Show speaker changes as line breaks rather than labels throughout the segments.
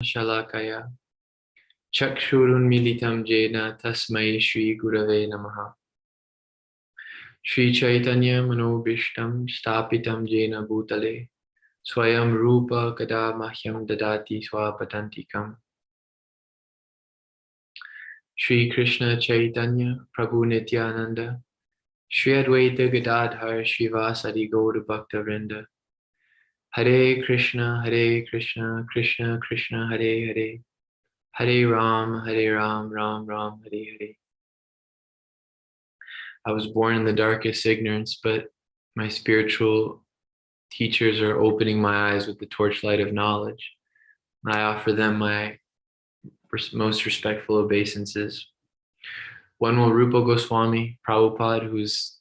Shalakaya Chakshurunmilitam Jena Tasmai Shri Gurave Namaha. Shri Chaitanya Manobishtam Stapitam Jena Bhutale Swayam Rupa Kada Mahyam Dadati Swapatantikam. Shri Krishna Chaitanya Prabhu Nityananda Shri Advaita Gadadhar Shivasadi Gaura Bhakta Vrinda. Hare Krishna, Krishna Krishna, Hare Hare, Hare Ram, Ram Ram, Hare Hare. I was born in the darkest ignorance, but my spiritual teachers are opening my eyes with the torchlight of knowledge. I offer them my most respectful obeisances. One will Rupa Goswami Prabhupada, who's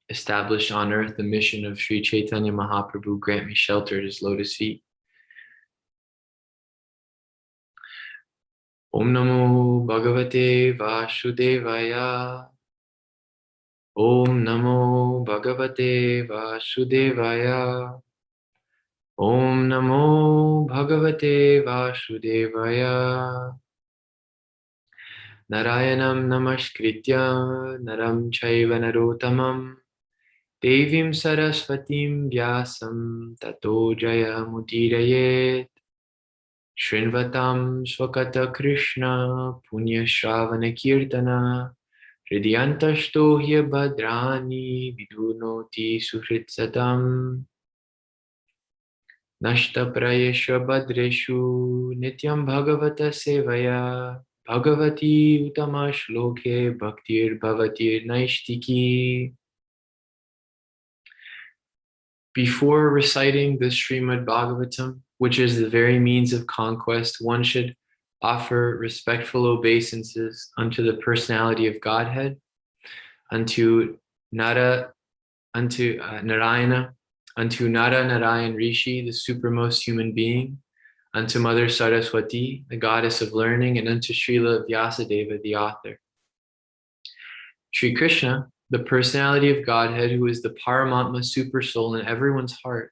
established on earth the mission of Sri Chaitanya Mahaprabhu, grant me shelter at his lotus feet. Om Namo Bhagavate Vasudevaya. Om Namo Bhagavate Vasudevaya. Om Namo Bhagavate Vasudevaya. Narayanam Namaskritya Naram Chaiva Narotamam Devim Saraswatim Vyasam Tato Jaya Mudirayet. Shrinvatam Swakata Krishna Punya Shravana Kirtana Hridyantasto Hya Bhadrani Vidunoti Suhritsatam Nashta Prayesha Bhadreshu Nityam Bhagavata Sevaya Bhagavati Utama Shloke Bhaktir Bhavatir Naishtiki. Before reciting the Srimad Bhagavatam, which is the very means of conquest, one should offer respectful obeisances unto the personality of Godhead, unto Narayana, unto Nara Narayan Rishi, the supermost human being, unto Mother Saraswati, the goddess of learning, and unto Srila Vyasadeva, the author. Sri Krishna, the personality of Godhead, who is the Paramatma supersoul in everyone's heart,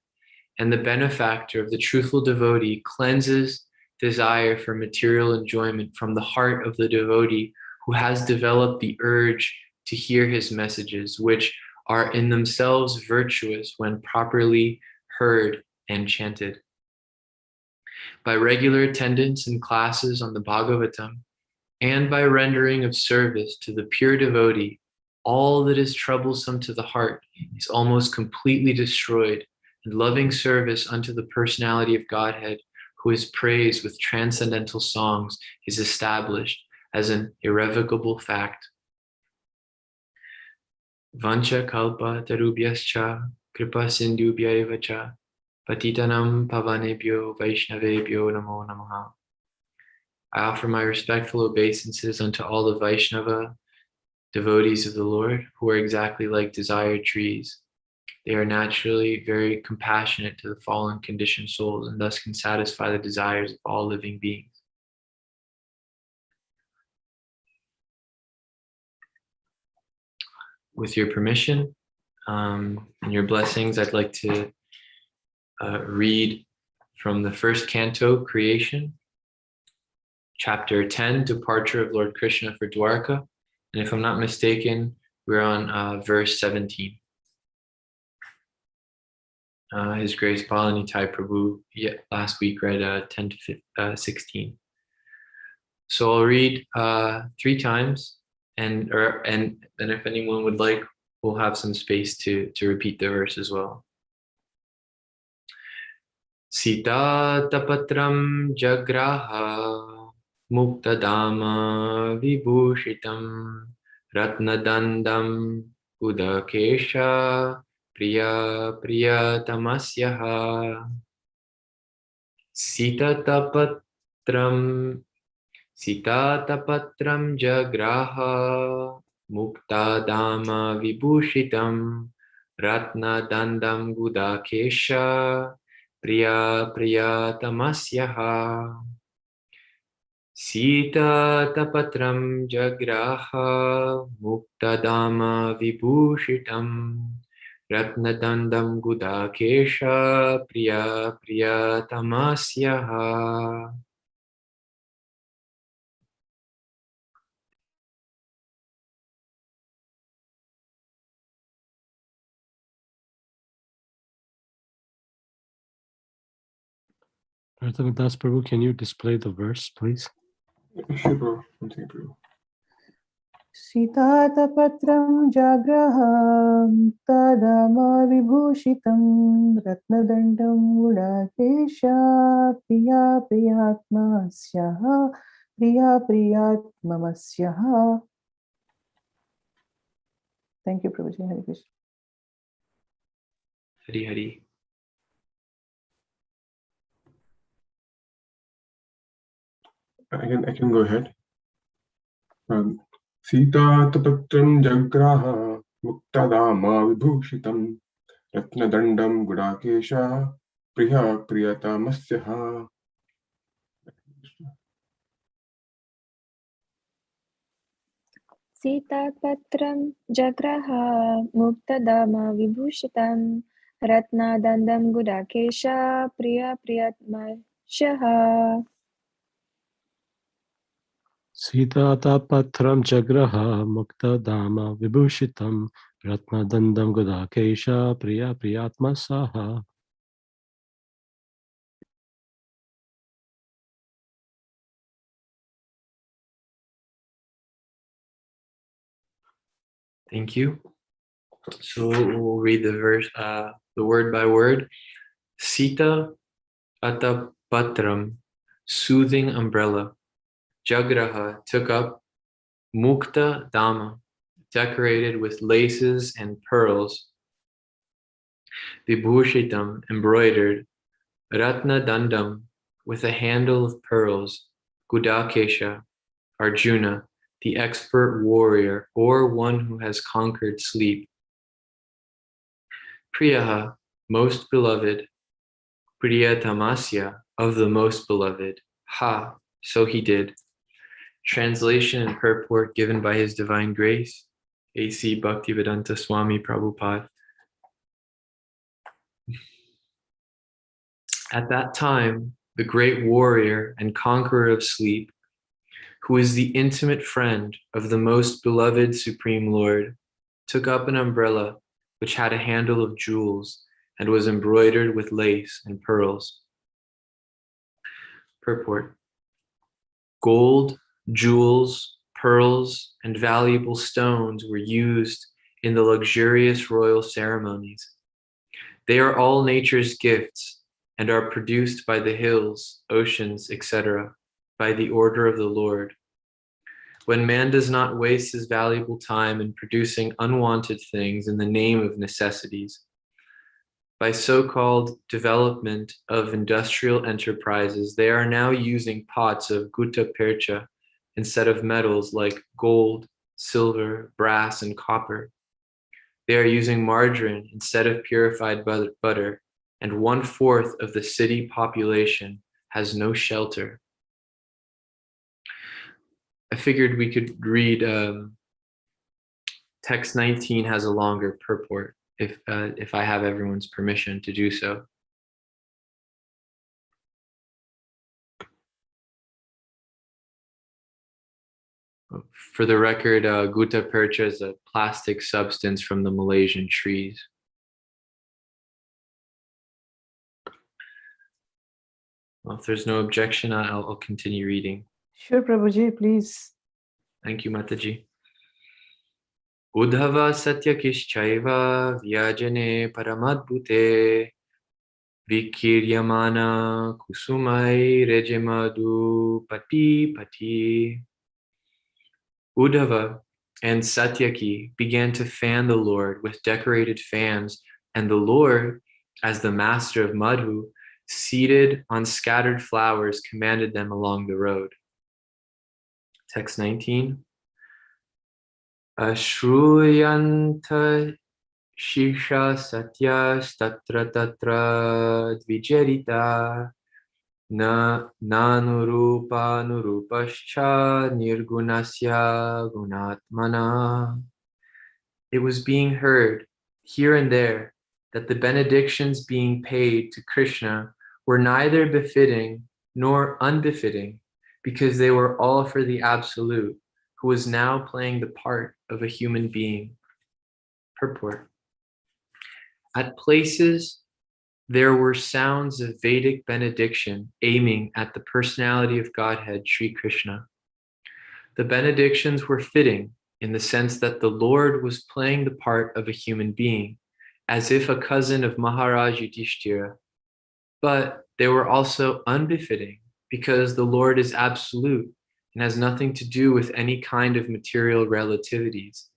and the benefactor of the truthful devotee, cleanses desire for material enjoyment from the heart of the devotee who has developed the urge to hear his messages, which are in themselves virtuous when properly heard and chanted. By regular attendance in classes on the Bhagavatam, and by rendering of service to the pure devotee, all that is troublesome to the heart is almost completely destroyed, and loving service unto the personality of Godhead, who is praised with transcendental songs, is established as an irrevocable fact. Vancha kalpa tarubhyascha kripa sindhubhya cha patitanam pavanebhyo vaishnavebhyo namo namaha. I offer my respectful obeisances unto all the Vaishnava devotees of the Lord, who are exactly like desired trees. They are naturally very compassionate to the fallen conditioned souls and thus can satisfy the desires of all living beings. With your permission and your blessings, I'd like to read from the first canto, Creation, chapter 10, Departure of Lord Krishna for Dwarka. And if I'm not mistaken, we're on verse 17. His Grace Balanitai Prabhu last week read 10 to 16. So I'll read 3 times, and then if anyone would like, we'll have some space to repeat the verse as well. Sita tapatram jagraha muktadama vibhushitam ratnadandam udakesha priya priya tamasyaha. Sita tapatram jagraha muktadama vibhushitam ratnadandam udakesha priya priya tamasyaha. Sita tapatram jagraha muktadama vibhushitam ratnadandam gudakesha priya priya tamasyaha.
Das Prabhu, can you display the verse, please?
Sure, Prabhu. One second, Prabhu.
सीतातपत्रं जाग्रहं तदमा विभूषितं रत्नदण्डं गुडाकेशा Priya प्रियात्मस्यः Priya प्रियात्ममस्यः. Thank you, Prabhuji. Hare Krishna.
Hari Hari.
I can go ahead. Sita tapatram jagraha muktadama vibhushitam ratnadandam gudakesha priya priyatamasyaha.
Sitapatram jagraha muktadama vibhushitam ratnadandam gudakesha priya priyatmasyaha.
Sita tapatram jagraha mukta dama vibhushitam ratna dandam gudakesha priya priyatma saha.
Thank you. So we'll read the verse, the word by word. Sita atapatram, soothing umbrella. Jagraha took up. Mukta dama, decorated with laces and pearls. Vibhushitam, embroidered. Ratna dandam, with a handle of pearls. Gudakesha, Arjuna, the expert warrior, or one who has conquered sleep. Priyaha, most beloved. Priyatamasya, of the most beloved. Ha, so he did. Translation and purport given by His Divine Grace, A.C. Bhaktivedanta Swami Prabhupada. At that time, the great warrior and conqueror of sleep, who is the intimate friend of the most beloved Supreme Lord, took up an umbrella which had a handle of jewels and was embroidered with lace and pearls. Purport. Gold, jewels, pearls, and valuable stones were used in the luxurious royal ceremonies. They are all nature's gifts and are produced by the hills, oceans, etc., by the order of the Lord. When man does not waste his valuable time in producing unwanted things in the name of necessities, by so-called development of industrial enterprises, they are now using pots of gutta percha instead of metals like gold, silver, brass, and copper. They are using margarine instead of purified butter, and 1/4 of the city population has no shelter. I figured we could read text 19 has a longer purport if I have everyone's permission to do so. For the record, gutta percha is a plastic substance from the Malaysian trees. Well, if there's no objection, I'll continue reading.
Sure, Prabhuji, please.
Thank you, Mataji. Udhava satyakishchaiva vyajane paramadbhute vikiryamana kusumai rejemadu pati pati. Uddhava and Satyaki began to fan the Lord with decorated fans, and the Lord, as the master of Madhu, seated on scattered flowers, commanded them along the road. Text 19. Ashruyanta shisha satya tatra tatra dvijerita nanurupa nurupascha nirgunasya gunatmana. It was being heard here and there that the benedictions being paid to Krishna were neither befitting nor unbefitting, because they were all for the Absolute, who was now playing the part of a human being. Purport. At places, there were sounds of Vedic benediction aiming at the personality of Godhead, Sri Krishna. The benedictions were fitting in the sense that the Lord was playing the part of a human being, as if a cousin of Maharaj Yudhishthira, but they were also unbefitting because the Lord is absolute and has nothing to do with any kind of material relativities.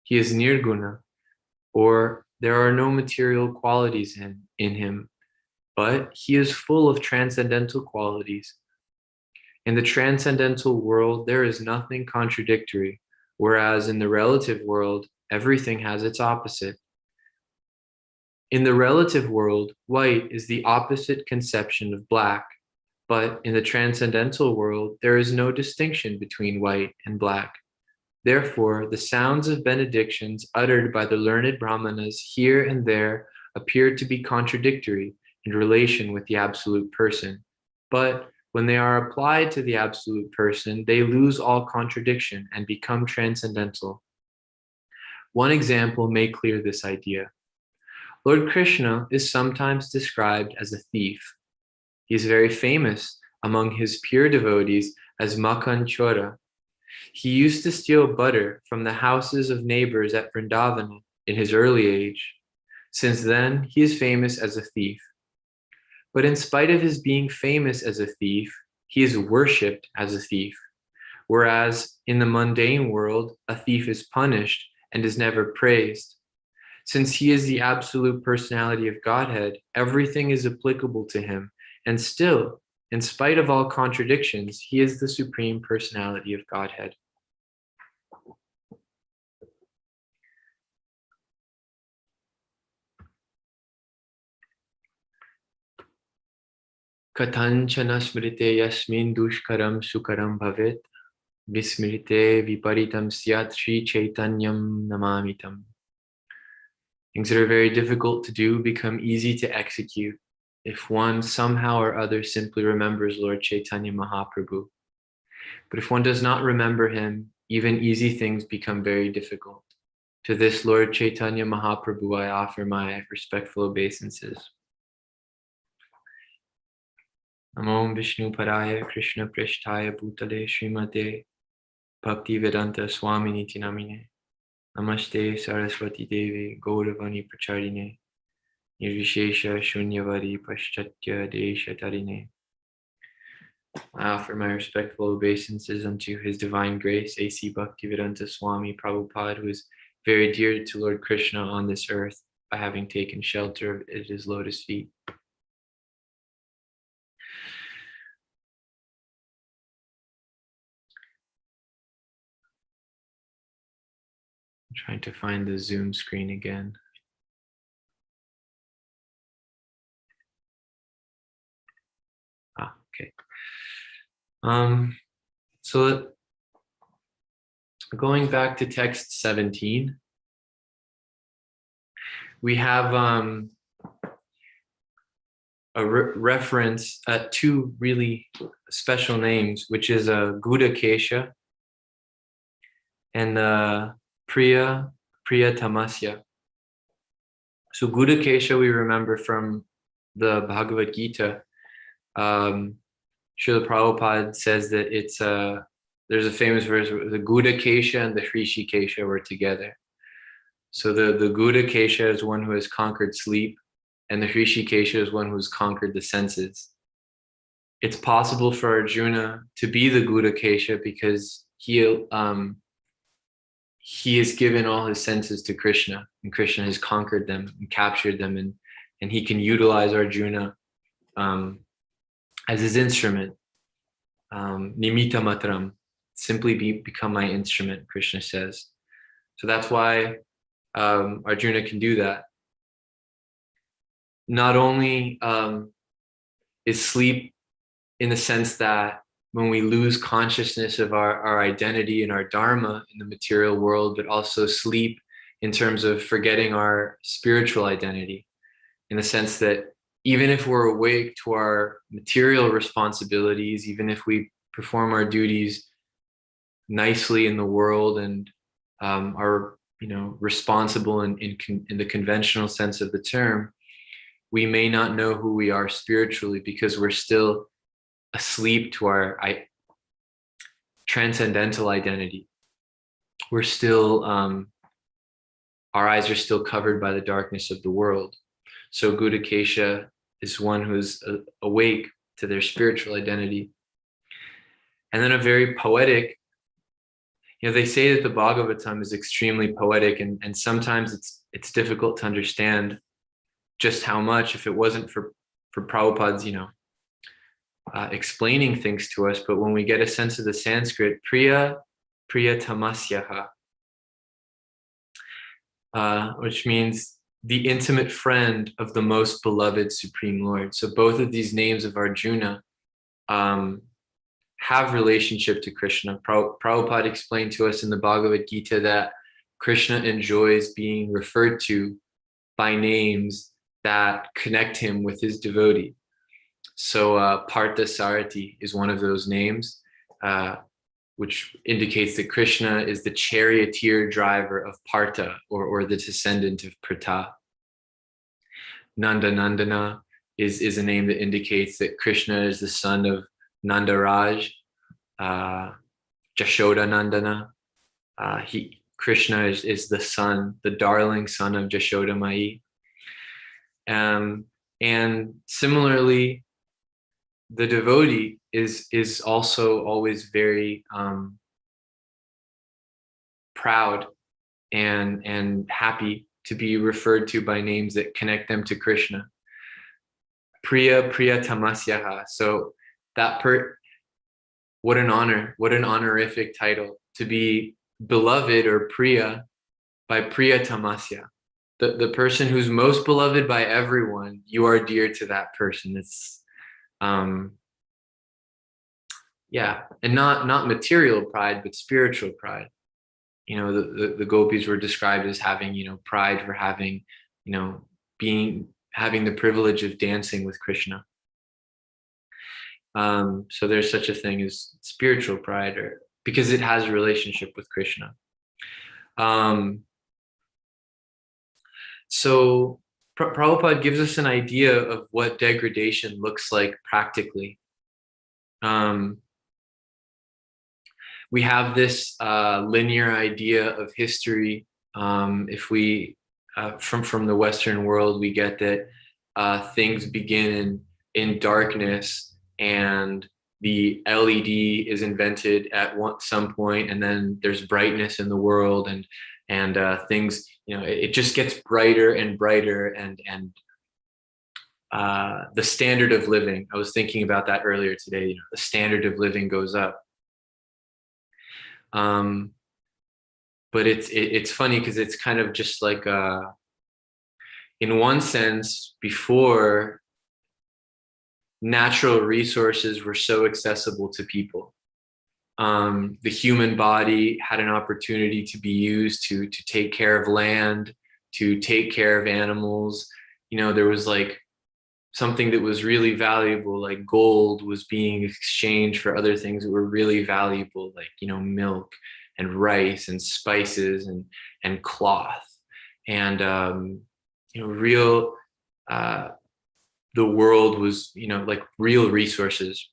He is nirguna, or there are no material qualities in him, but he is full of transcendental qualities. In the transcendental world, there is nothing contradictory, whereas in the relative world, everything has its opposite. In the relative world, white is the opposite conception of black, but in the transcendental world, there is no distinction between white and black. Therefore, the sounds of benedictions uttered by the learned Brahmanas here and there appear to be contradictory in relation with the absolute person. But when they are applied to the absolute person, they lose all contradiction and become transcendental. One example may clear this idea. Lord Krishna is sometimes described as a thief. He is very famous among his pure devotees as Makhan Chora. He used to steal butter from the houses of neighbors at Vrindavana in his early age. Since then, he is famous as a thief. But in spite of his being famous as a thief, he is worshipped as a thief. Whereas in the mundane world, a thief is punished and is never praised. Since he is the absolute personality of Godhead, everything is applicable to him. And still, in spite of all contradictions, he is the supreme personality of Godhead. Katanchana smrite yasmin dushkaram sukaram bhavet vismrite viparitam syat Sri Chaitanyam namamitam. Things that are very difficult to do become easy to execute if one somehow or other simply remembers Lord Chaitanya Mahaprabhu. But if one does not remember him, even easy things become very difficult. To this Lord Chaitanya Mahaprabhu, I offer my respectful obeisances. Namo Vishnu Paraya Krishna Prishtaya Bhutale Srimate Bhaktivedanta Swami Niti Namine. Namaste Saraswati Devi Gauravani Pracharine Nirvishesha Shunyavadi Paschatya Desha Tarine. I offer my respectful obeisances unto His Divine Grace, A.C. Bhaktivedanta Swami Prabhupada, who is very dear to Lord Krishna on this earth by having taken shelter at His lotus feet. I'm trying to find the Zoom screen again. Okay. So going back to text 17, we have a reference at two really special names, which is Gudakesha and Priya Tamasya. So Gudakesha we remember from the Bhagavad Gita. Srila Prabhupada says that it's there's a famous verse where the Gudakesha and the Hrishikesha were together. So the Gudakesha is one who has conquered sleep, and the Hrishikesha is one who has conquered the senses. It's possible for Arjuna to be the Gudakesha because he has given all his senses to Krishna, and Krishna has conquered them and captured them, and he can utilize Arjuna as his instrument. Nimitta matram, simply become my instrument, Krishna says. So that's why Arjuna can do that. Not only is sleep in the sense that when we lose consciousness of our identity and our dharma in the material world, but also sleep in terms of forgetting our spiritual identity, in the sense that even if we're awake to our material responsibilities, even if we perform our duties nicely in the world and are responsible in the conventional sense of the term, we may not know who we are spiritually because we're still asleep to our transcendental identity. We're still, our eyes are still covered by the darkness of the world. So Gudakesha is one who is awake to their spiritual identity. And then a very poetic, they say that the Bhagavatam is extremely poetic, and sometimes it's difficult to understand just how much, if it wasn't for Prabhupada's, explaining things to us. But when we get a sense of the Sanskrit, Priya Tamasyaha, which means the intimate friend of the most beloved Supreme Lord. So both of these names of Arjuna have relationship to Krishna. Prabhupada explained to us in the Bhagavad Gita that Krishna enjoys being referred to by names that connect him with his devotee. So Partha Sarati is one of those names, which indicates that Krishna is the charioteer driver of Partha, or the descendant of Pratha. Nandana is a name that indicates that Krishna is the son of Dānarāj, Jashoda Nandana. Krishna is the son, the darling son of Jashoda Mai. And similarly, the devotee is also always very proud and happy to be referred to by names that connect them to Krishna. Priya Tamasyaha. So what an honor, what an honorific title to be beloved or Priya by Priya Tamasya. The person who's most beloved by everyone, you are dear to that person. It's and not material pride, but spiritual pride. The gopis were described as having, pride for having, having the privilege of dancing with Krishna. So there's such a thing as spiritual pride, because it has a relationship with Krishna. So Prabhupada gives us an idea of what degradation looks like practically. We have this linear idea of history. If we, from the Western world, we get that things begin in darkness, and the LED is invented at some point, and then there's brightness in the world, and things, it just gets brighter and brighter, and the standard of living, I was thinking about that earlier today, the standard of living goes up. But it's funny because it's kind of just like, in one sense, before, natural resources were so accessible to people. The human body had an opportunity to be used to take care of land, to take care of animals. There was like something that was really valuable, like gold was being exchanged for other things that were really valuable, like, milk and rice and spices and cloth. And, the world was, like real resources.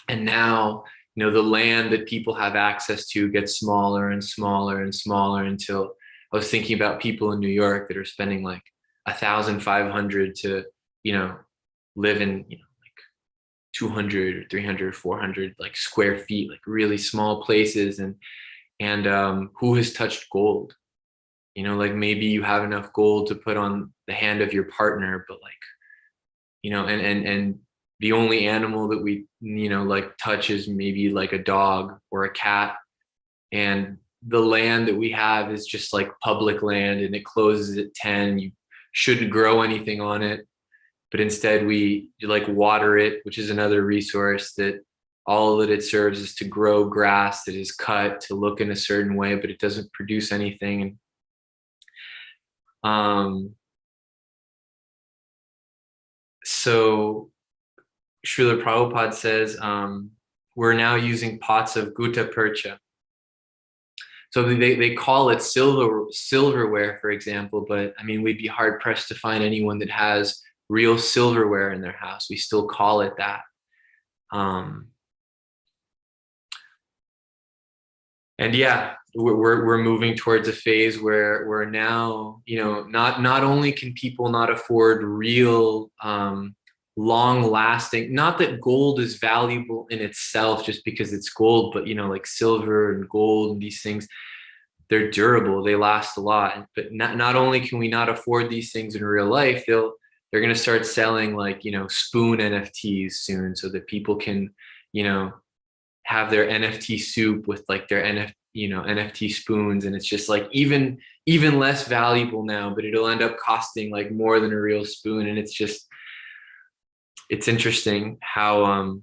And now, the land that people have access to gets smaller and smaller and smaller, until I was thinking about people in New York that are spending like 1,500 to, live in, like 200 or 300, 400 like square feet, like really small places. And who has touched gold? Like maybe you have enough gold to put on the hand of your partner, but like, and the only animal that we, like touch is maybe like a dog or a cat. And the land that we have is just like public land, and it closes at 10. You shouldn't grow anything on it, but instead you like water it, which is another resource that all that it serves is to grow grass that is cut to look in a certain way, but it doesn't produce anything. So Srila Prabhupada says, we're now using pots of Gutta Percha. So they call it silverware, for example, but I mean, we'd be hard pressed to find anyone that has real silverware in their house. We still call it that. And yeah, we're moving towards a phase where we're now, you know, not only can people not afford real long lasting, not that gold is valuable in itself just because it's gold, but you know, like silver and gold and these things, they're durable, they last a lot. But not only can we not afford these things in real life, they're going to start selling like, you know, spoon NFTs soon, so that people can, you know, have their NFT soup with like their NFT spoons, and it's just like even less valuable now, but it'll end up costing like more than a real spoon. And it's interesting how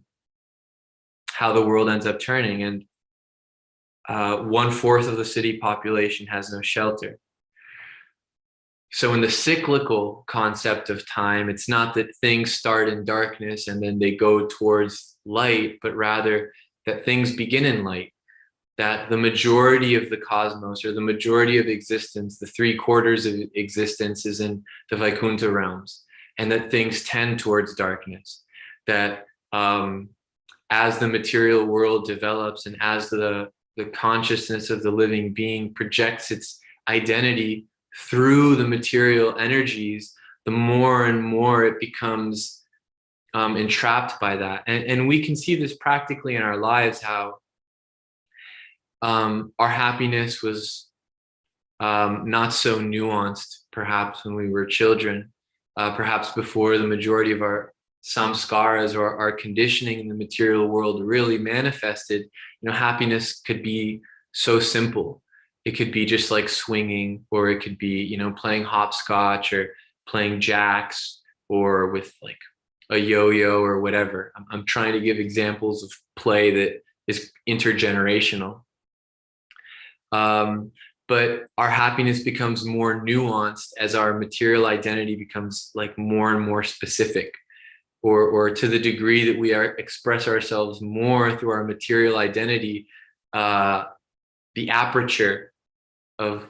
the world ends up turning. And 1/4 of the city population has no shelter. So in the cyclical concept of time, it's not that things start in darkness and then they go towards light, but rather that things begin in light, that the majority of the cosmos, or the majority of existence, the 3/4 of existence, is in the Vaikuntha realms, and that things tend towards darkness, that as the material world develops and as the consciousness of the living being projects its identity through the material energies, the more and more it becomes entrapped by that. And we can see this practically in our lives, how our happiness was not so nuanced perhaps when we were children, perhaps before the majority of our samskaras or our conditioning in the material world really manifested. You know, happiness could be so simple. It could be just like swinging, or it could be, you know, playing hopscotch or playing jacks, or with like a yo-yo or whatever. I'm trying to give examples of play that is intergenerational. But our happiness becomes more nuanced as our material identity becomes like more and more specific, or to the degree that we express ourselves more through our material identity, the aperture of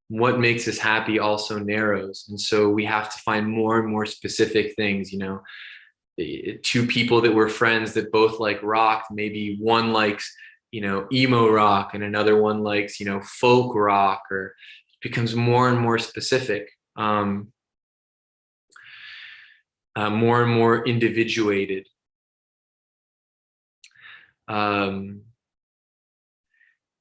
what makes us happy also narrows. And so we have to find more and more specific things. You know, 2 people that were friends that both like rock, maybe one likes, you know, emo rock and another one likes, you know, folk rock, or it becomes more and more specific, more and more individuated.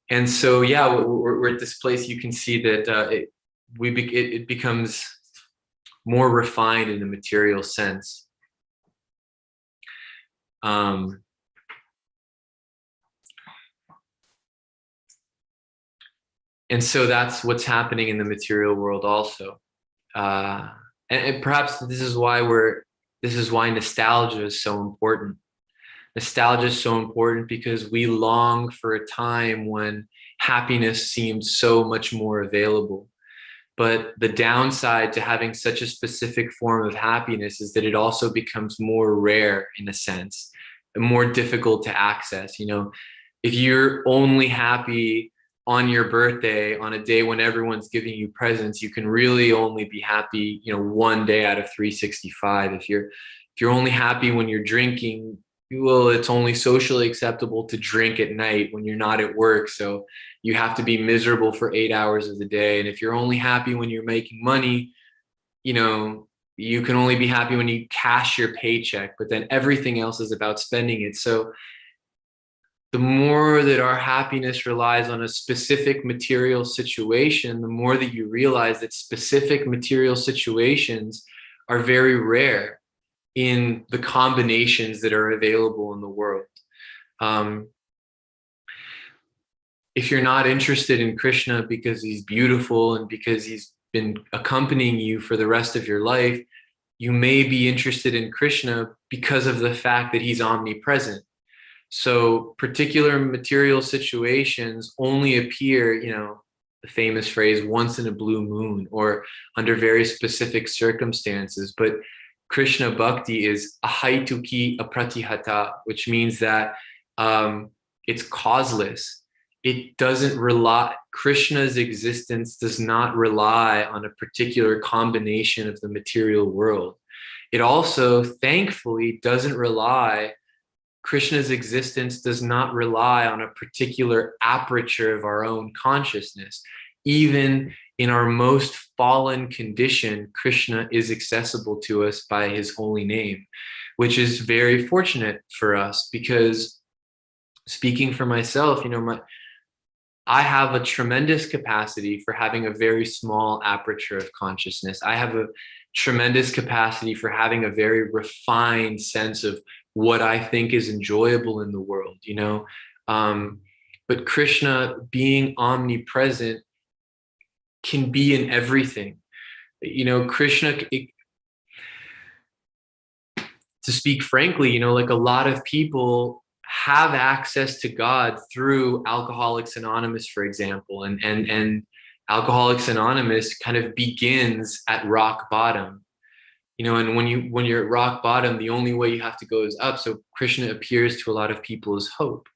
And so, yeah, we're at this place. You can see that it becomes more refined in the material sense. And so that's what's happening in the material world also. And perhaps this is why nostalgia is so important. Nostalgia is so important because we long for a time when happiness seemed so much more available. But the downside to having such a specific form of happiness is that it also becomes more rare, in a sense, and more difficult to access. You know, if you're only happy on your birthday, on a day when everyone's giving you presents, you can really only be happy, you know, 1 day out of 365. If you're only happy when you're drinking, well, it's only socially acceptable to drink at night when you're not at work. So you have to be miserable for 8 hours of the day. And if you're only happy when you're making money, you know, you can only be happy when you cash your paycheck, but then everything else is about spending it. So the more that our happiness relies on a specific material situation, the more that you realize that specific material situations are very rare in the combinations that are available in the world. If you're not interested in Krishna because he's beautiful and because he's been accompanying you for the rest of your life, you may be interested in Krishna because of the fact that he's omnipresent. So particular material situations only appear, you know, the famous phrase, once in a blue moon, or under very specific circumstances. But Krishna Bhakti is ahaituki apratihata, which means that it's causeless. It doesn't rely, Krishna's existence does not rely on a particular combination of the material world. it also, thankfully, doesn't rely, Krishna's existence does not rely on a particular aperture of our own consciousness. Even in our most fallen condition, Krishna is accessible to us by his holy name, which is very fortunate for us, because speaking for myself, I have a tremendous capacity for having a very small aperture of consciousness. I have a tremendous capacity for having a very refined sense of what I think is enjoyable in the world, but Krishna, being omnipresent, can be in everything. Krishna, to speak frankly, like a lot of people have access to God through Alcoholics Anonymous, for example, and Alcoholics Anonymous kind of begins at rock bottom, and when you're at rock bottom, the only way you have to go is up. So Krishna appears to a lot of people as hope,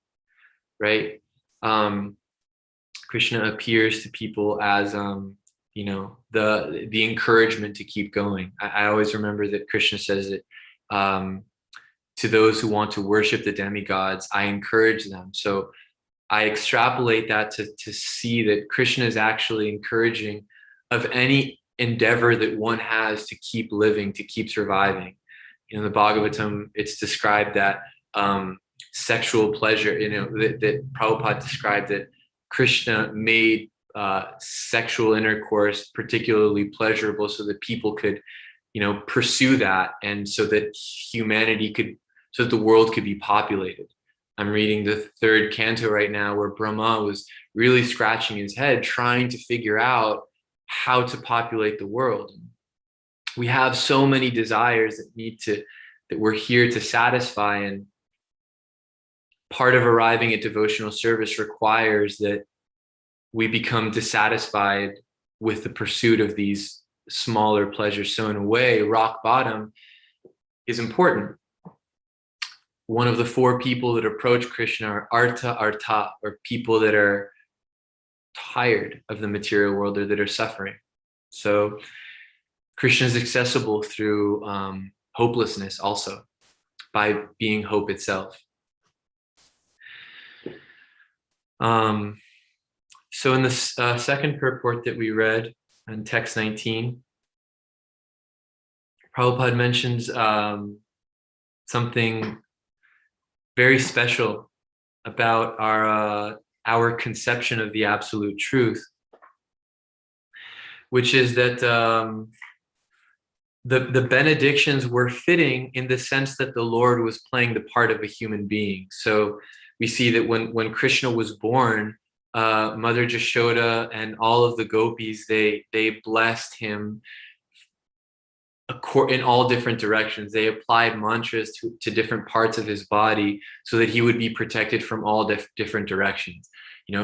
right? Krishna appears to people as the encouragement to keep going. I always remember that Krishna says that to those who want to worship the demigods, I encourage them. So I extrapolate that to see that Krishna is actually encouraging of any endeavor that one has to keep living, to keep surviving. In the Bhagavatam, it's described that sexual pleasure, that Prabhupada described that Krishna made sexual intercourse particularly pleasurable so that people could, pursue that, and so that so that the world could be populated. I'm reading the 3rd canto right now, where Brahma was really scratching his head, trying to figure out how to populate the world. We have so many desires that we're here to satisfy, and part of arriving at devotional service requires that we become dissatisfied with the pursuit of these smaller pleasures. So in a way, rock bottom is important. One of the 4 people that approach Krishna are artha, or people that are tired of the material world, or that are suffering. So Krishna is accessible through hopelessness also, by being hope itself. So in the second purport that we read in text 19, Prabhupada mentions something very special about our conception of the absolute truth, which is that the benedictions were fitting in the sense that the Lord was playing the part of a human being. So we see that when Krishna was born, Mother Jashoda and all of the gopis, they blessed him in all different directions. They applied mantras to different parts of his body so that he would be protected from all different directions,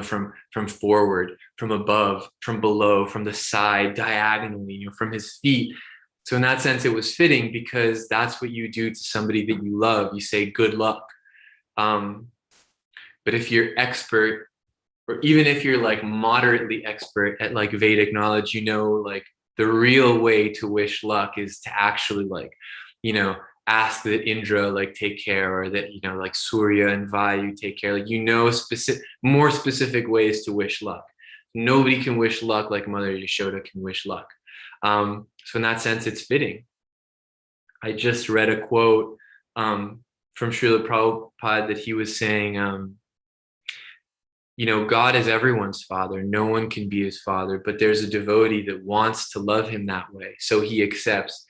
from forward, from above, from below, from the side, diagonally, from his feet. So in that sense, it was fitting, because that's what you do to somebody that you love. You say good luck. But if you're expert, or even if you're like moderately expert at like Vedic knowledge, the real way to wish luck is to actually ask that Indra take care, or that like Surya and Vayu take care. More specific ways to wish luck. Nobody can wish luck like Mother Yashoda can wish luck. So in that sense, it's fitting. I just read a quote from Srila Prabhupada that he was saying, God is everyone's father. No one can be his father, but there's a devotee that wants to love him that way, so he accepts.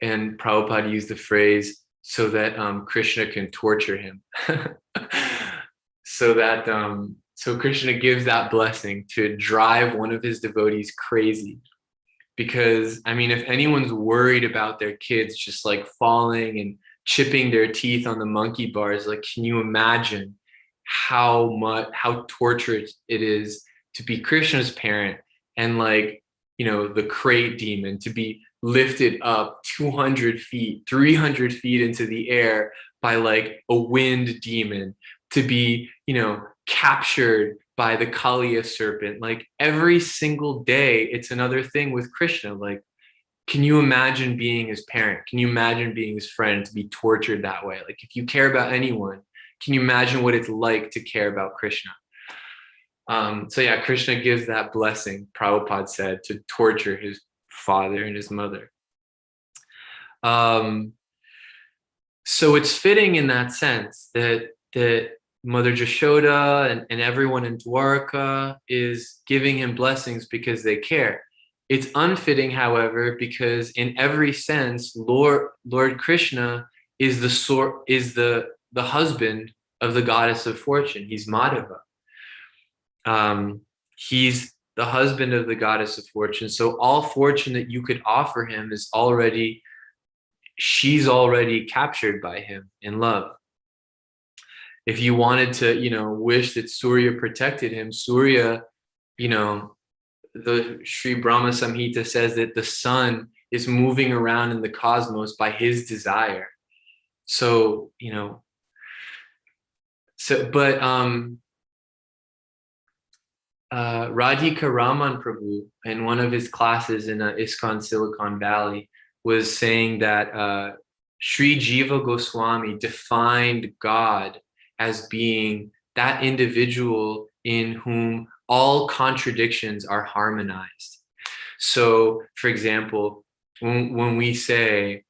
And Prabhupada used the phrase, so that Krishna can torture him. So Krishna gives that blessing to drive one of his devotees crazy. Because, if anyone's worried about their kids just falling and chipping their teeth on the monkey bars, can you imagine how torturous it is to be Krishna's parent and the crate demon, to be lifted up 200 feet, 300 feet into the air by a wind demon, to be, captured by the Kaliya serpent. Every single day, it's another thing with Krishna. can you imagine being his parent? Can you imagine being his friend, to be tortured that way? Like, if you care about anyone, can you imagine what it's like to care about Krishna? So yeah, Krishna gives that blessing, Prabhupada said, to torture his father and his mother. So it's fitting in that sense that Mother Jashoda and everyone in Dwarka is giving him blessings because they care. It's unfitting, however, because in every sense, Lord Krishna is the husband of the goddess of fortune. He's Madhava. He's the husband of the goddess of fortune. So all fortune that you could offer him is she's already captured by him in love. If you wanted to, wish that Surya protected him, Surya, the Sri Brahma Samhita says that the sun is moving around in the cosmos by his desire. So, but Radhika Raman Prabhu, in one of his classes in ISKCON Silicon Valley, was saying that Sri Jiva Goswami defined God as being that individual in whom all contradictions are harmonized. So, for example, when we say,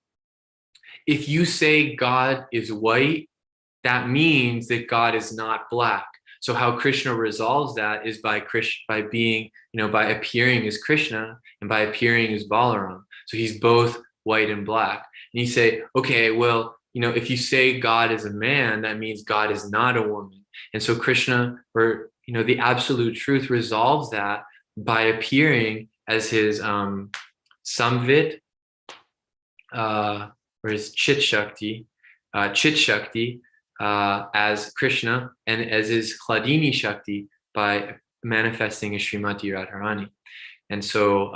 if you say God is white, that means that God is not black. So how Krishna resolves that is by being, by appearing as Krishna and by appearing as Balaram. So he's both white and black. And you say, okay, well, if you say God is a man, that means God is not a woman. And so Krishna, or, the absolute truth, resolves that by appearing as his Samvit, or his Chit Shakti, as Krishna, and as his Hladini Shakti by manifesting as Srimati Radharani. And so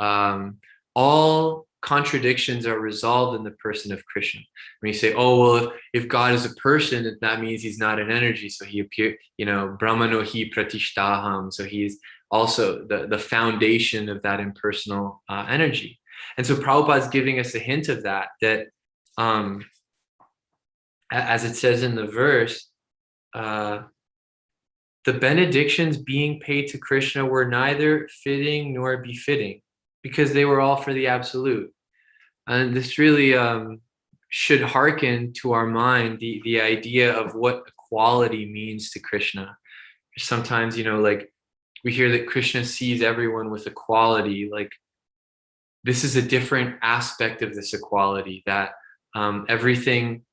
all contradictions are resolved in the person of Krishna. When you say, oh, well, if God is a person, that means he's not an energy. So he appeared, Brahmano hi pratishtaham. So he's also the foundation of that impersonal energy. And so Prabhupada is giving us a hint of that as it says in the verse, the benedictions being paid to Krishna were neither fitting nor befitting, because they were all for the absolute. And this really should hearken to our mind the idea of what equality means to Krishna. Sometimes, like we hear that Krishna sees everyone with equality. Like, this is a different aspect of this equality, that everything,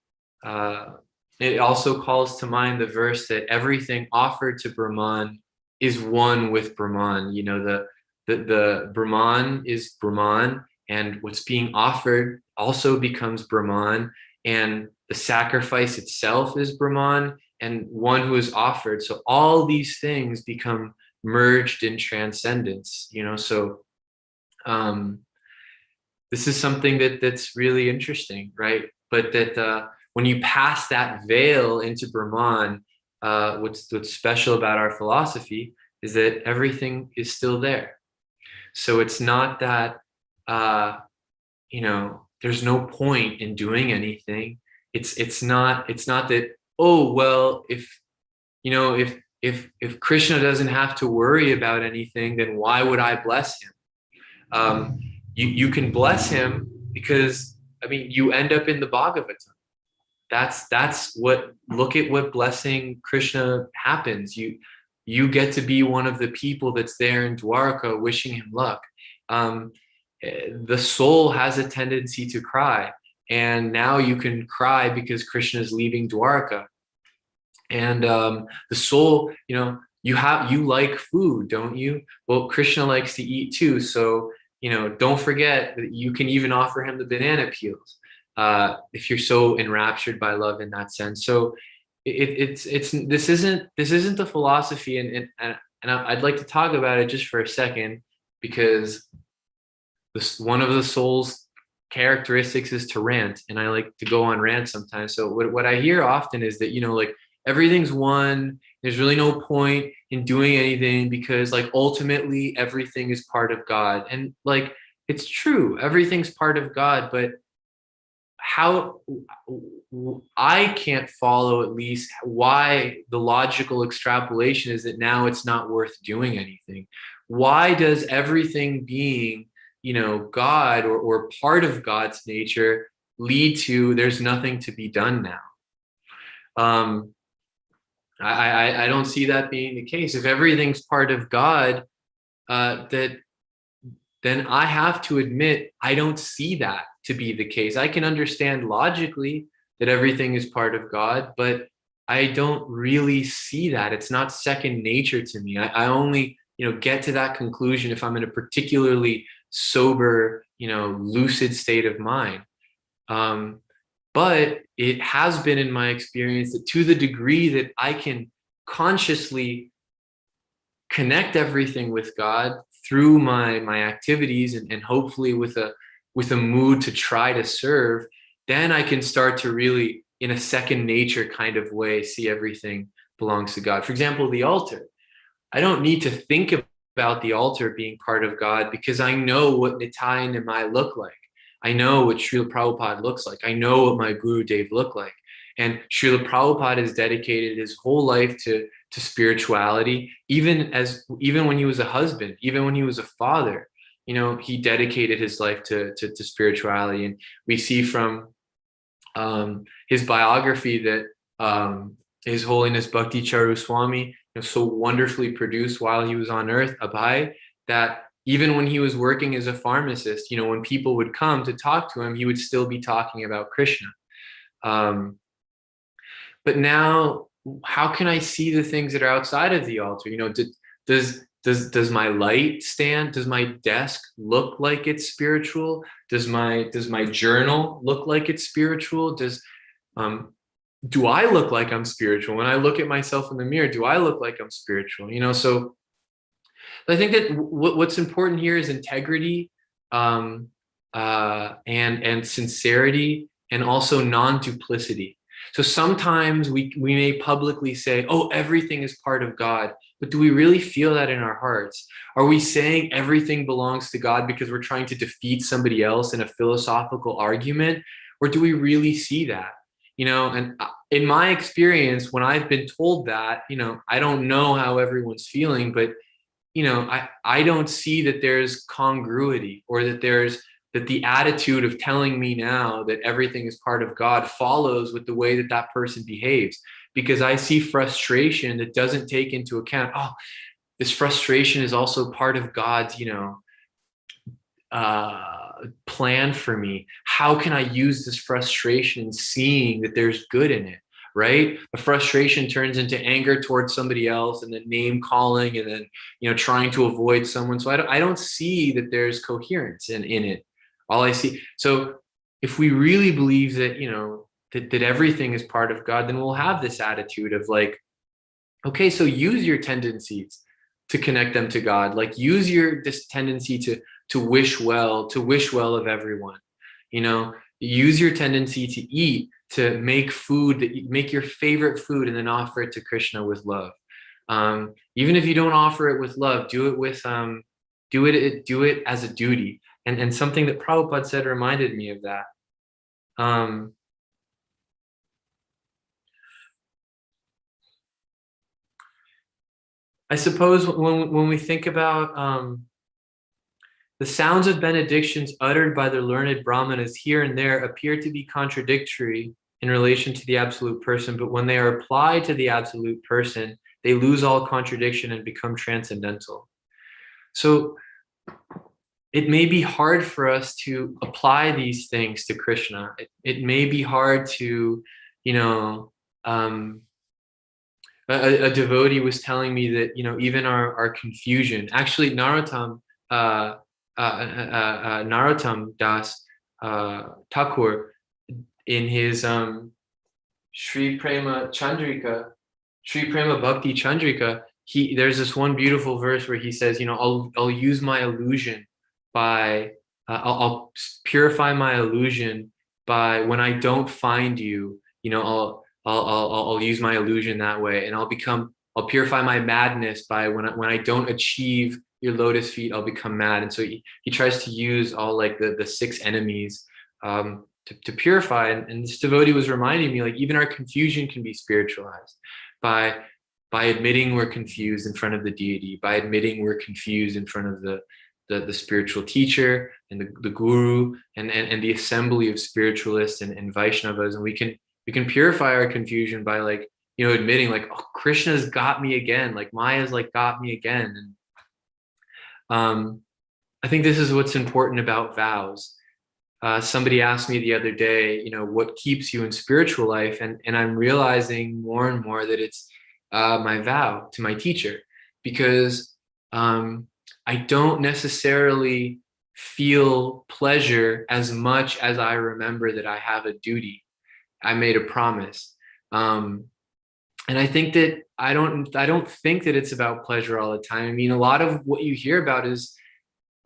it also calls to mind the verse that everything offered to Brahman is one with Brahman. The Brahman is Brahman, and what's being offered also becomes Brahman, and the sacrifice itself is Brahman, and one who is offered. So all these things become merged in transcendence, so this is something that's really interesting, right? But that when you pass that veil into Brahman, what's special about our philosophy is that everything is still there. So it's not that there's no point in doing anything. It's not that, oh, well, if Krishna doesn't have to worry about anything, then why would I bless him? You can bless him because, you end up in the Bhagavatam. That's look at what blessing Krishna happens. You get to be one of the people that's there in Dwarka wishing him luck. The soul has a tendency to cry, and now you can cry because Krishna is leaving Dwarka. And the soul, you like food, don't you? Well, Krishna likes to eat too. So, don't forget that you can even offer him the banana peels if you're so enraptured by love in that sense. So this isn't the philosophy, and I'd like to talk about it just for a second, because one of the soul's characteristics is to rant, and I like to go on rants sometimes. So what I hear often is that, like, everything's one, there's really no point in doing anything because, like, ultimately everything is part of God. And, like, it's true, everything's part of God, but how I can't follow at least why the logical extrapolation is that now it's not worth doing anything. Why does everything being, God or part of God's nature lead to there's nothing to be done now? I don't see that being the case. If everything's part of God, then I have to admit I don't see that to be the case. I can understand logically that everything is part of God, but I don't really see that. It's not second nature to me. I only, get to that conclusion if I'm in a particularly sober, lucid state of mind. But it has been in my experience that to the degree that I can consciously connect everything with God through my activities and hopefully with a mood to try to serve, then I can start to really, in a second nature kind of way, see everything belongs to God. For example, the altar. I don't need to think about the altar being part of God because I know what Nitai and Nimai look like. I know what Srila Prabhupada looks like. I know what my Guru Dev look like. And Srila Prabhupada has dedicated his whole life to spirituality, even when he was a husband, even when he was a father, he dedicated his life to spirituality. And we see from his biography that His Holiness Bhakti Charu Swami so wonderfully produced while he was on earth, Abhay, that even when he was working as a pharmacist, when people would come to talk to him, he would still be talking about Krishna. But now, how can I see the things that are outside of the altar? Does my light stand? Does my desk look like it's spiritual? Does my journal look like it's spiritual? Do I look like I'm spiritual? When I look at myself in the mirror, do I look like I'm spiritual? So I think that what's important here is integrity and sincerity, and also non-duplicity. So sometimes we may publicly say, oh, everything is part of God, but do we really feel that in our hearts? Are we saying everything belongs to God because we're trying to defeat somebody else in a philosophical argument? Or do we really see that? And in my experience, when I've been told that, I don't know how everyone's feeling, but I don't see that there's congruity, or that the attitude of telling me now that everything is part of God follows with the way that person behaves, because I see frustration that doesn't take into account, oh, this frustration is also part of God's, plan for me. How can I use this frustration, seeing that there's good in it? Right? The frustration turns into anger towards somebody else, and then name calling, and then trying to avoid someone. So I don't see that there's coherence in it. All I see. So if we really believe that that everything is part of God, then we'll have this attitude of like, okay, so use your tendencies to connect them to God. Like, use this tendency to wish well of everyone. Use your tendency to eat, to make food, make your favorite food, and then offer it to Krishna with love. Even if you don't offer it with love, do it with do it as a duty. And something that Prabhupada said reminded me of that. I suppose when we think about the sounds of benedictions uttered by the learned brahmanas here and there appear to be contradictory in relation to the absolute person, but when they are applied to the absolute person, they lose all contradiction and become transcendental. So it may be hard for us to apply these things to Krishna. It may be hard to, a devotee was telling me that, even our confusion, actually Narottam Das Thakur, in his Sri Prema Bhakti Chandrika, there's this one beautiful verse where he says, I'll use my illusion by I'll purify my illusion by, when I don't find you, I'll use my illusion that way, and I'll purify my madness by when I don't achieve your lotus feet, I'll become mad. And so he tries to use all like the 6 enemies to purify. And this devotee was reminding me, like, even our confusion can be spiritualized by admitting we're confused in front of the deity, by admitting we're confused in front of the spiritual teacher and the guru and the assembly of spiritualists and Vaishnavas. And we can purify our confusion by, like, you know, admitting, like, oh, Krishna's got me again, like Maya's like got me again. And I think this is what's important about vows. Somebody asked me the other day, you know, what keeps you in spiritual life? And I'm realizing more and more that it's my vow to my teacher, because I don't necessarily feel pleasure as much as I remember that I have a duty. I made a promise. And I think that I don't think that it's about pleasure all the time. I mean, a lot of what you hear about is,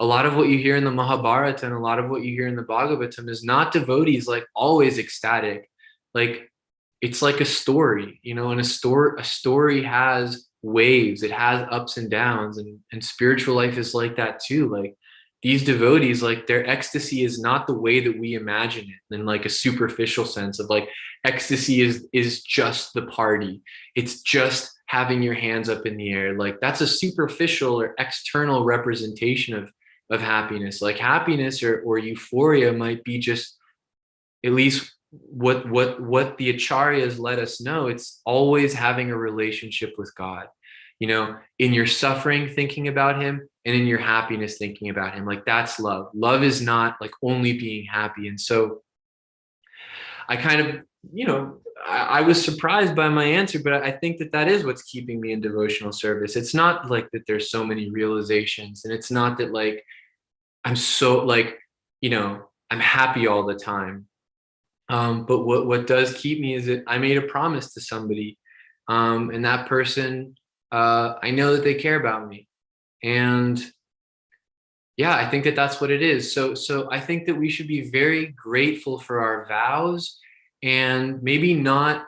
a lot of what you hear in the Mahabharata and a lot of what you hear in the Bhagavatam is not devotees like always ecstatic. Like, it's like a story, you know, and a story has waves, it has ups and downs, and spiritual life is like that too. Like, these devotees, like, their ecstasy is not the way that we imagine it in like a superficial sense of, like, ecstasy is just the party. It's just having your hands up in the air. Like, that's a superficial or external representation of happiness. Like, happiness or euphoria might be just, at least what the acharyas let us know, it's always having a relationship with God, you know, in your suffering thinking about him, and in your happiness thinking about him. Like, that's love. Love is not like only being happy. And so I kind of, you know, I was surprised by my answer, but I think that is what's keeping me in devotional service. It's not like that there's so many realizations, and it's not that, like, I'm so, like, you know, I'm happy all the time. But what does keep me is that I made a promise to somebody, and that person, I know that they care about me. And yeah, I think that that's what it is. So I think that we should be very grateful for our vows, and maybe not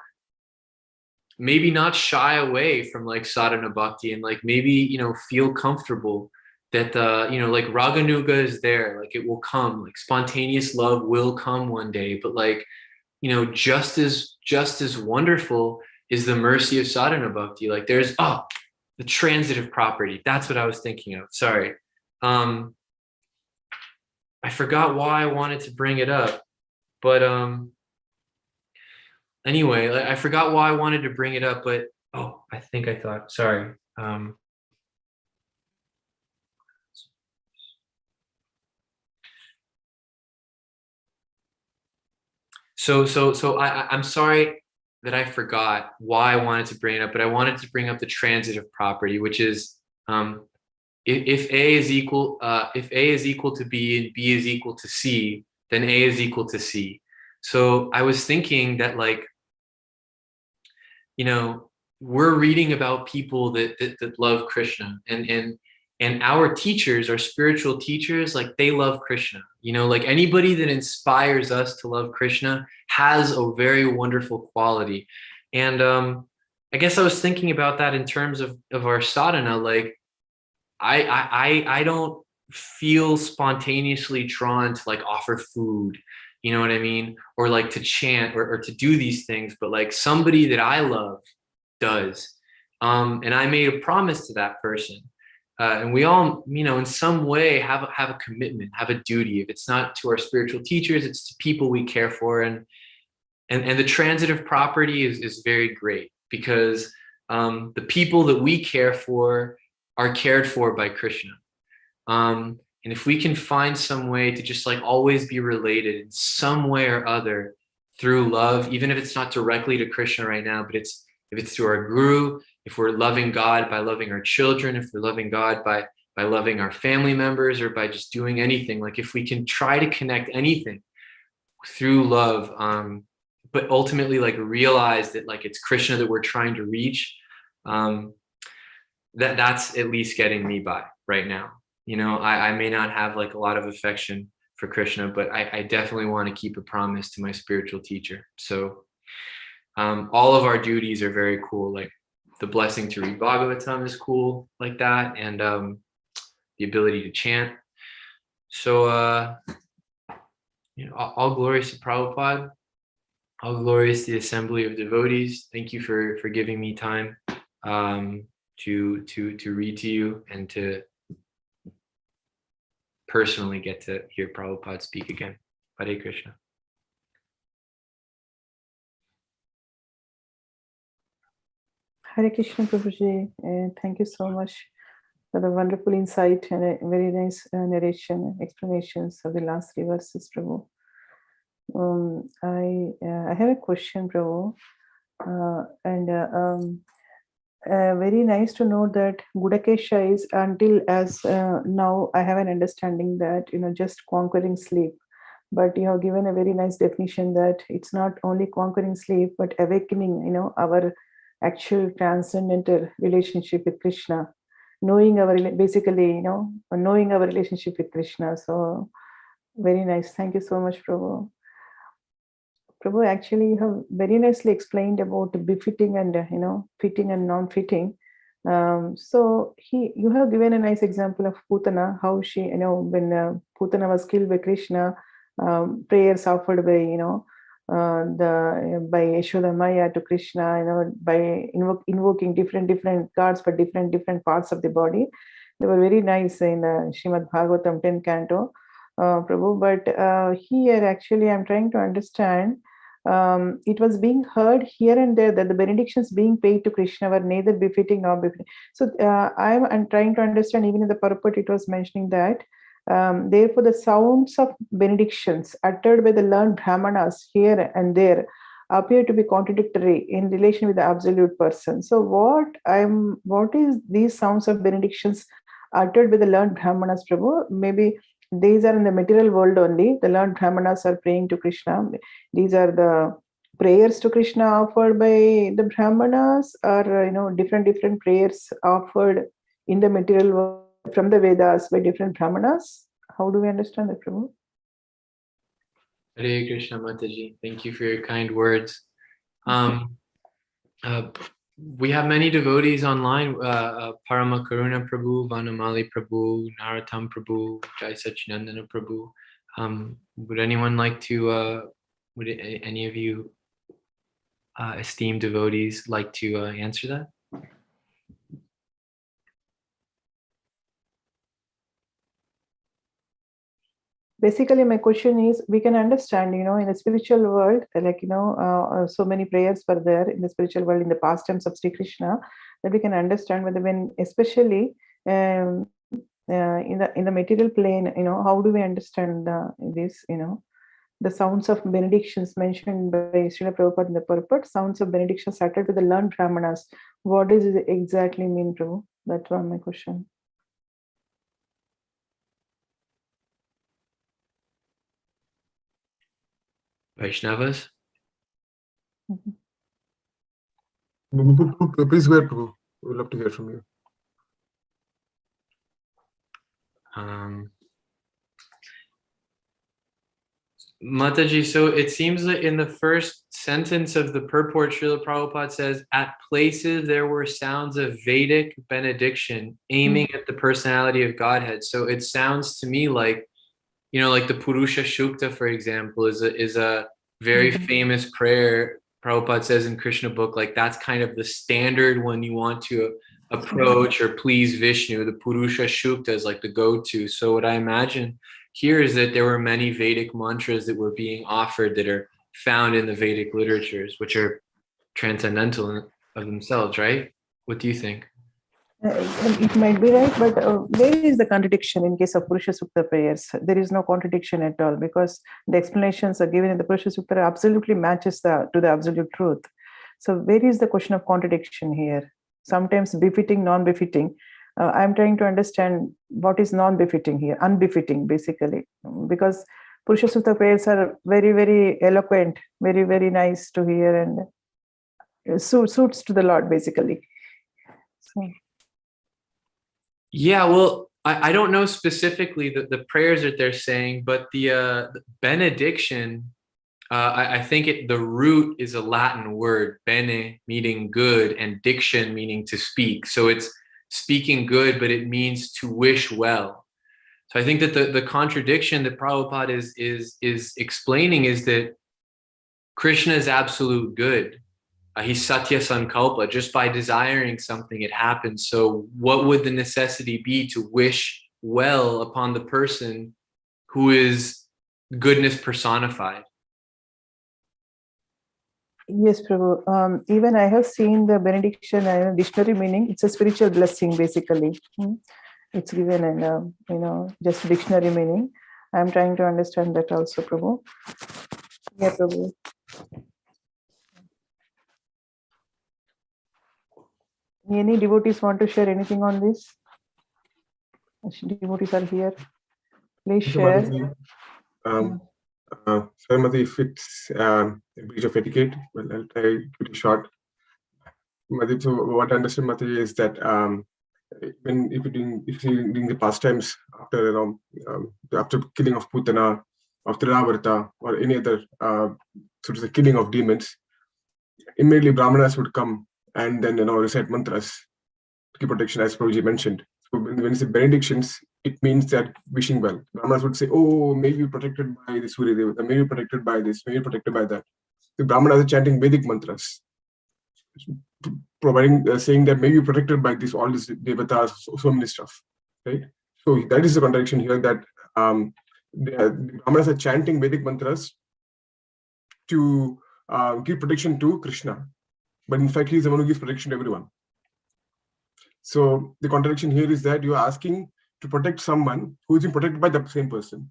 shy away from, like, sadhana bhakti, and, like, maybe, you know, feel comfortable that you know, like, raganuga is there, like, it will come, like, spontaneous love will come one day. But, like, you know, just as wonderful is the mercy of sadhana bhakti. Like, there's the transitive property. That's what I was thinking of. Sorry. I forgot why I wanted to bring it up, but anyway, I forgot why I wanted to bring it up, but sorry. So I'm sorry that I forgot why I wanted to bring it up, but I wanted to bring up the transitive property, which is, if A is equal to B and B is equal to C, then A is equal to C. So I was thinking that, like, you know, we're reading about people that love Krishna, and our teachers, our spiritual teachers, like, they love Krishna. You know, like, anybody that inspires us to love Krishna has a very wonderful quality. And I guess I was thinking about that in terms of our sadhana. Like, I don't feel spontaneously drawn to, like, offer food, you know what I mean? Or, like, to chant or to do these things, but, like, somebody that I love does. And I made a promise to that person. And we all, you know, in some way have a commitment, have a duty. If it's not to our spiritual teachers, it's to people we care for. And the transitive property is very great, because the people that we care for are cared for by Krishna. And if we can find some way to just, like, always be related in some way or other through love, even if it's not directly to Krishna right now, but if it's to our guru, if we're loving God by loving our children, if we're loving God by loving our family members, or by just doing anything, like, if we can try to connect anything through love, but ultimately, like, realize that, like, it's Krishna that we're trying to reach, that's at least getting me by right now. You know, I may not have, like, a lot of affection for Krishna, but I definitely want to keep a promise to my spiritual teacher. So all of our duties are very cool. Like, the blessing to read Bhagavatam is cool like that. And the ability to chant. So, all glories to Prabhupada, all glories to the assembly of devotees. Thank you for giving me time to read to you and to personally get to hear Prabhupada speak again. Hare Krishna.
Hare Krishna, Prabhuji. Thank you so much for the wonderful insight and a very nice narration, explanations of the last 3 verses, Prabhu. I have a question, Prabhu. Very nice to know that Gudakesha is until as now I have an understanding that, just conquering sleep. But you have given a very nice definition that it's not only conquering sleep, but awakening, our actual transcendental relationship with Krishna, knowing our, basically, knowing our relationship with Krishna. So very nice. Thank you so much, Prabhu. Prabhu, actually, you have very nicely explained about befitting and, fitting and non-fitting. So you have given a nice example of Putana, how she, when Putana was killed by Krishna, prayers offered by, by Yashoda Maya to Krishna, by invoking different gods for different parts of the body. They were very nice in Srimad Bhagavatam 10th canto, Prabhu. But here, actually, I'm trying to understand. It was being heard here and there that the benedictions being paid to Krishna were neither befitting nor befitting. So I'm trying to understand, even in the purport it was mentioning that therefore the sounds of benedictions uttered by the learned Brahmanas here and there appear to be contradictory in relation with the absolute person. So what is these sounds of benedictions uttered by the learned Brahmanas, Prabhu? Maybe these are in the material world only. The learned Brahmanas are praying to Krishna. These are the prayers to Krishna offered by the Brahmanas, or different prayers offered in the material world from the Vedas by different Brahmanas. How do we understand that, Prabhu?
Hare Krishna, Mataji. Thank you for your kind words. We have many devotees online, Parama Karuna Prabhu, Vanamali Prabhu, Narottam Prabhu, Jai Sachinandana Prabhu. Would anyone like to, would any of you esteemed devotees like to answer that?
Basically, my question is, we can understand, in the spiritual world, like, so many prayers were there in the spiritual world in the pastimes of Sri Krishna, that we can understand whether when, especially in the material plane, how do we understand this, the sounds of benedictions mentioned by Srila Prabhupada in the purport, sounds of benedictions uttered to the learned Brahmanas. What does it exactly mean, Prabhu? That's one my question.
Vaishnavas?
Please go ahead, Prabhu. We would love to hear from you.
Mataji, so it seems that in the first sentence of the purport, Srila Prabhupada says, at places there were sounds of Vedic benediction aiming at the personality of Godhead. So it sounds to me like, like the Purusha Shukta, for example, is a very famous prayer. Prabhupada says in Krishna book, like that's kind of the standard when you want to approach or please Vishnu. The Purusha Shukta is like the go-to. So what I imagine here is that there were many Vedic mantras that were being offered that are found in the Vedic literatures, which are transcendental of themselves, right? What do you think?
It might be right, but where is the contradiction in case of Purusha Sukta prayers? There is no contradiction at all, because the explanations are given in the Purusha Sukta absolutely matches to the absolute truth. So where is the question of contradiction here? Sometimes befitting, non-befitting. I'm trying to understand what is non-befitting here, unbefitting basically, because Purusha Sukta prayers are very, very eloquent, very, very nice to hear, and suits to the Lord basically. So.
Yeah, well, I don't know specifically the prayers that they're saying, but the benediction, I think the root is a Latin word, bene meaning good and diction meaning to speak. So it's speaking good, but it means to wish well. So I think that the contradiction that Prabhupada is explaining is that Krishna is absolute good. He's Satya Sankalpa. Just by desiring something, it happens. So what would the necessity be to wish well upon the person who is goodness personified?
Yes, Prabhu. Even I have seen the benediction dictionary meaning. It's a spiritual blessing, basically. It's given in, just dictionary meaning. I'm trying to understand that also, Prabhu. Yeah, Prabhu. Any devotees want to share anything on this? Devotees are here. Please share.
Sorry, Mati, if it's a breach of etiquette, well, I'll try to keep it short. Mati, so what I understand, Mati, is that if you're doing the pastimes after after killing of Putana, of Trinavarta, or any other sort of the killing of demons, immediately Brahmanas would come and then recite mantras to keep protection, as Prabhuji mentioned. So when you say benedictions, it means that wishing well. Brahmanas would say, "Oh, may you be protected by the Surya Devata, may you be protected by this, may you be protected by that." The Brahmanas are chanting Vedic mantras, providing, saying that may you be protected by this, all these devatas, so many stuff, right? So that is the contradiction here, that the Brahmanas are chanting Vedic mantras to give protection to Krishna, but in fact, he is the one who gives protection to everyone. So the contradiction here is that you are asking to protect someone who is being protected by the same person.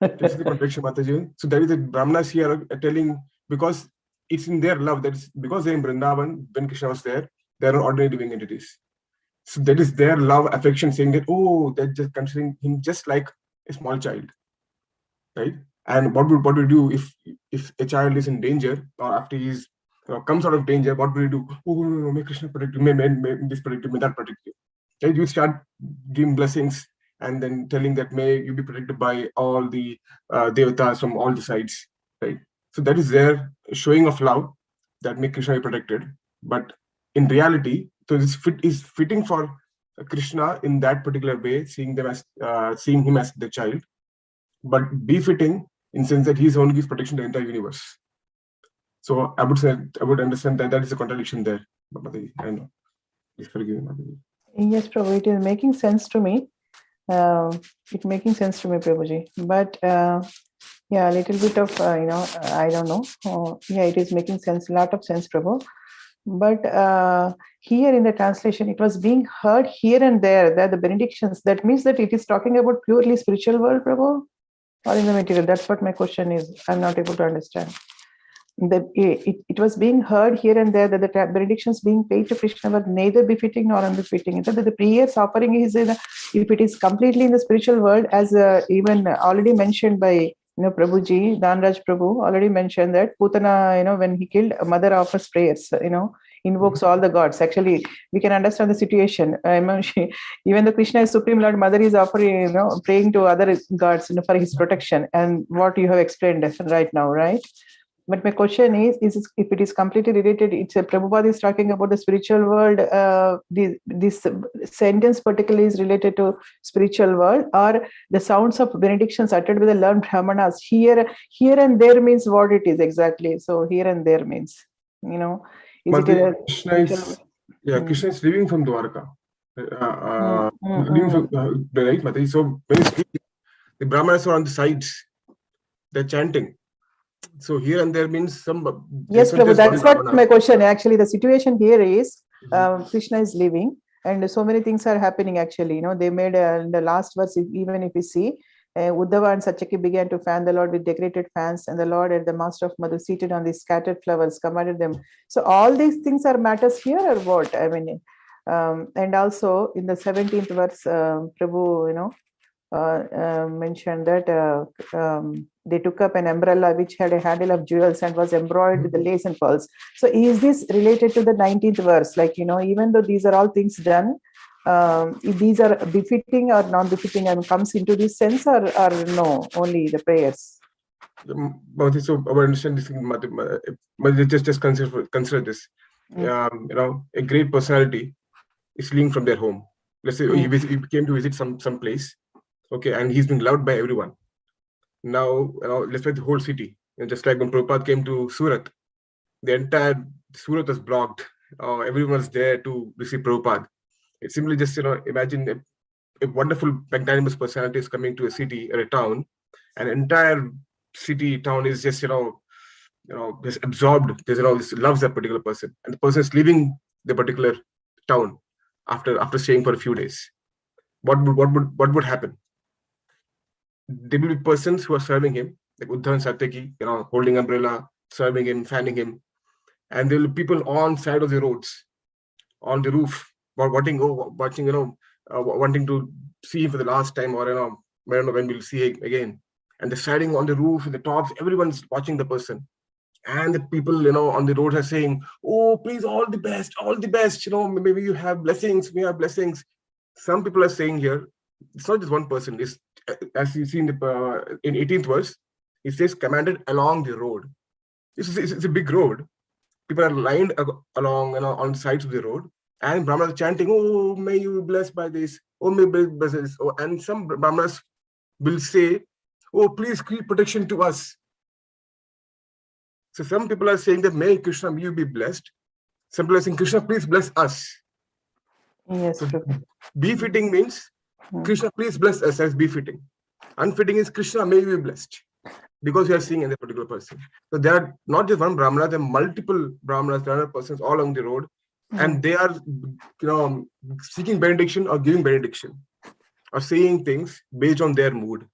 This is the contradiction, Mataji. So that is the Brahmanas here are telling, because it's in their love, that is because they're in Vrindavan, when Krishna was there, they are not ordinary living entities. So that is their love, affection, saying that, oh, they're just considering him just like a small child, right? And what would we do if a child is in danger, or after he's comes out of danger? What will you do? Oh, no, may Krishna protect you, may this protect you, may that protect you. Right? You start giving blessings and then telling that may you be protected by all the devatas from all the sides, right? So that is their showing of love that make Krishna be protected. But in reality, so this is fitting for Krishna in that particular way, seeing him as the child, but befitting in the sense that he's the one who gives protection to the entire universe. So I would understand that is a contradiction there. I know. Please forgive me.
Yes, Prabhu, it is making sense to me. It's making sense to me, Prabhuji. But yeah, a little bit of I don't know. Yeah, it is making sense, a lot of sense, Prabhu. But here in the translation, it was being heard here and there, that the benedictions. That means that it is talking about purely spiritual world, Prabhu, or in the material. That's what my question is. I'm not able to understand. It was being heard here and there that the benedictions being paid to Krishna were neither befitting nor unbefitting. That the prayers offering is if it is completely in the spiritual world, as even already mentioned by Prabhuji, Dānarāj Prabhu already mentioned that Putana, when he killed, mother offers prayers, invokes all the gods. Actually, we can understand the situation. Even though Krishna is Supreme Lord, mother is offering, praying to other gods, for his protection, and what you have explained right now, right? But my question is if it is completely related, Prabhupada is talking about the spiritual world, this sentence particularly is related to spiritual world, or the sounds of benedictions uttered by the learned Brahmanas here and there means what it is exactly. So here and there means,
Krishna is living from Dwarka. Living from, right, Mataji? So when he's speaking, the Brahmanas are on the sides, they're chanting. So here and there means some.
Yes, Prabhu, that's what my question. Actually, the situation here is Krishna is living, and so many things are happening. Actually, they made in the last verse. Even if we see, Uddhava and Satyaki began to fan the Lord with decorated fans, and the Lord and the Master of Madhu seated on these scattered flowers commanded them. So all these things are matters here, or what? I mean, and also in the 17th verse, Prabhu, mentioned that they took up an umbrella which had a handle of jewels and was embroidered with the lace and pearls. So is this related to the 19th verse? Like, even though these are all things done, if these are befitting or non-befitting, and comes into this sense, or no, only the prayers?
So I understand this thing, but just consider this. A great personality is fleeing from their home. Let's say he came to visit some place, okay, and he's being loved by everyone. Now, let's say the whole city. Just like when Prabhupada came to Surat, the entire Surat was blocked. Everyone was there to receive Prabhupada. It's simply just, imagine a wonderful magnanimous personality is coming to a city or a town, and entire city, town is just, just absorbed. There's, this loves that particular person, and the person is leaving the particular town after staying for a few days. What would happen? There will be persons who are serving him, like Uddhav and Satyaki, holding umbrella, serving him, fanning him, and there will be people on side of the roads, on the roof, watching, wanting to see him for the last time, or when we'll see him again. And they're standing on the roof, in the tops, everyone's watching the person. And the people, on the road are saying, "Oh, please, all the best, all the best. Maybe you have blessings, we have blessings." Some people are saying here, it's not just one person. It's, as you see in 18th verse, it says commanded along the road. It's a big road. People are lined along, on the sides of the road, and Brahmanas are chanting, "Oh, may you be blessed by this. Oh, may you be blessed by this." Oh, and some Brahmanas will say, "Oh, please keep protection to us." So some people are saying that, "May Krishna, may you be blessed." Some people are saying, "Krishna, please bless us."
Yes,
So
Prabhu.
befitting means, "Krishna, please bless us," as befitting. Unfitting is, "Krishna, may you be blessed," because you are seeing in a particular person. So there are not just one Brahmana, there are multiple Brahmanas, there are persons all along the road, and they are, seeking benediction or giving benediction, or saying things based on their mood.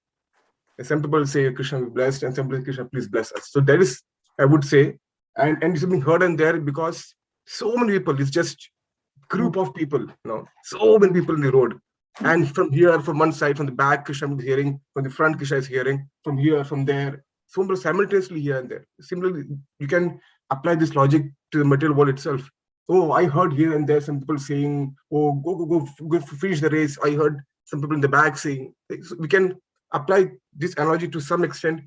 And some people say, "Krishna be blessed," and some people say, "Krishna, please bless us." So that is, I would say, and it's being heard and there because so many people, it's just group of people, so many people in the road. And from here, from one side, from the back, Krishna is hearing, from the front, Krishna is hearing, from here, from there, so many simultaneously here and there. Similarly, you can apply this logic to the material world itself. Oh, I heard here and there some people saying, "Oh, go finish the race." I heard some people in the back saying. So we can apply this analogy to some extent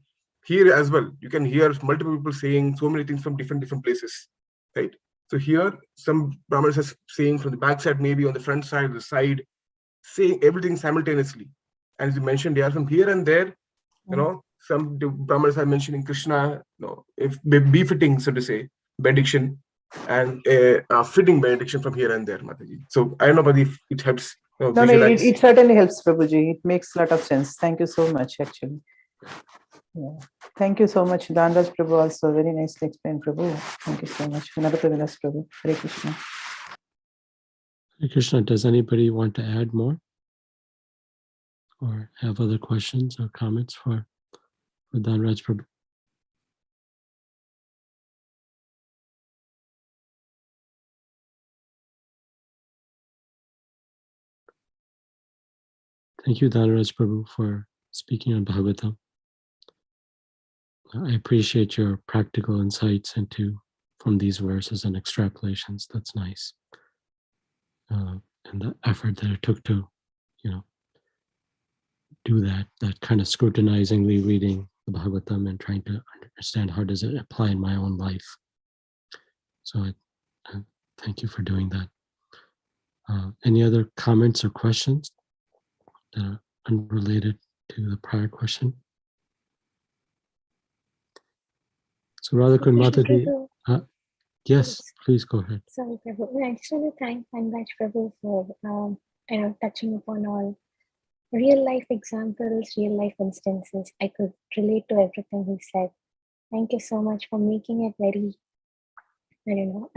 here as well. You can hear multiple people saying so many things from different places, right? So here, some Brahmanas are saying from the backside, maybe on the front side, the side, saying everything simultaneously. And as you mentioned, they are from here and there. Some Brahmanas are mentioning Krishna, if befitting, so to say, benediction, and fitting benediction from here and there, Mataji. So I don't know, but if it helps.
No, it certainly helps, Prabhuji. It makes a lot of sense. Thank you so much, actually. Yeah. Thank you so much, Dānarāj Prabhu. Also very nicely explained, Prabhu. Thank you so much, Narottam Prabhu. Hare Krishna.
Hare Krishna, does anybody want to add more? Or have other questions or comments for Dānarāj Prabhu? Thank you, Dānarāj Prabhu, for speaking on Bhagavatam. I appreciate your practical insights from these verses and extrapolations. That's nice. And the effort that it took to, do that kind of scrutinizingly reading the Bhagavatam and trying to understand how does it apply in my own life. So I thank you for doing that. Any other comments or questions that are unrelated to the prior question? So Radhakund Mataji, yes, please go ahead.
Sorry, Prabhu. I just want to thank Dānarāj Prabhu for touching upon all real life examples, real life instances. I could relate to everything he said. Thank you so much for making it very,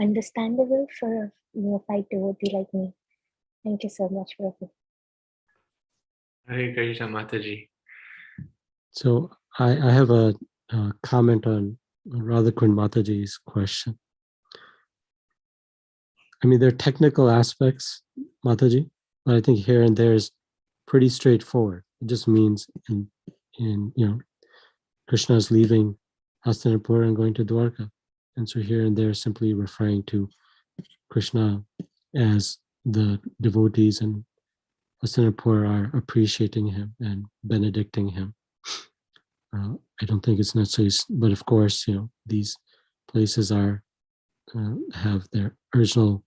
understandable for a neophyte devotee like me. Thank you so much, Prabhu.
Hare Krishna, Mataji.
So I have a comment on Radhakund Mataji's question. I mean, there are technical aspects, Mataji, but I think here and there is pretty straightforward. It just means Krishna is leaving Hastinapur and going to Dwarka. And so here and there simply referring to Krishna as the devotees in Hastinapur are appreciating him and benedicting him. I don't think it's necessarily, but of course, these places have their original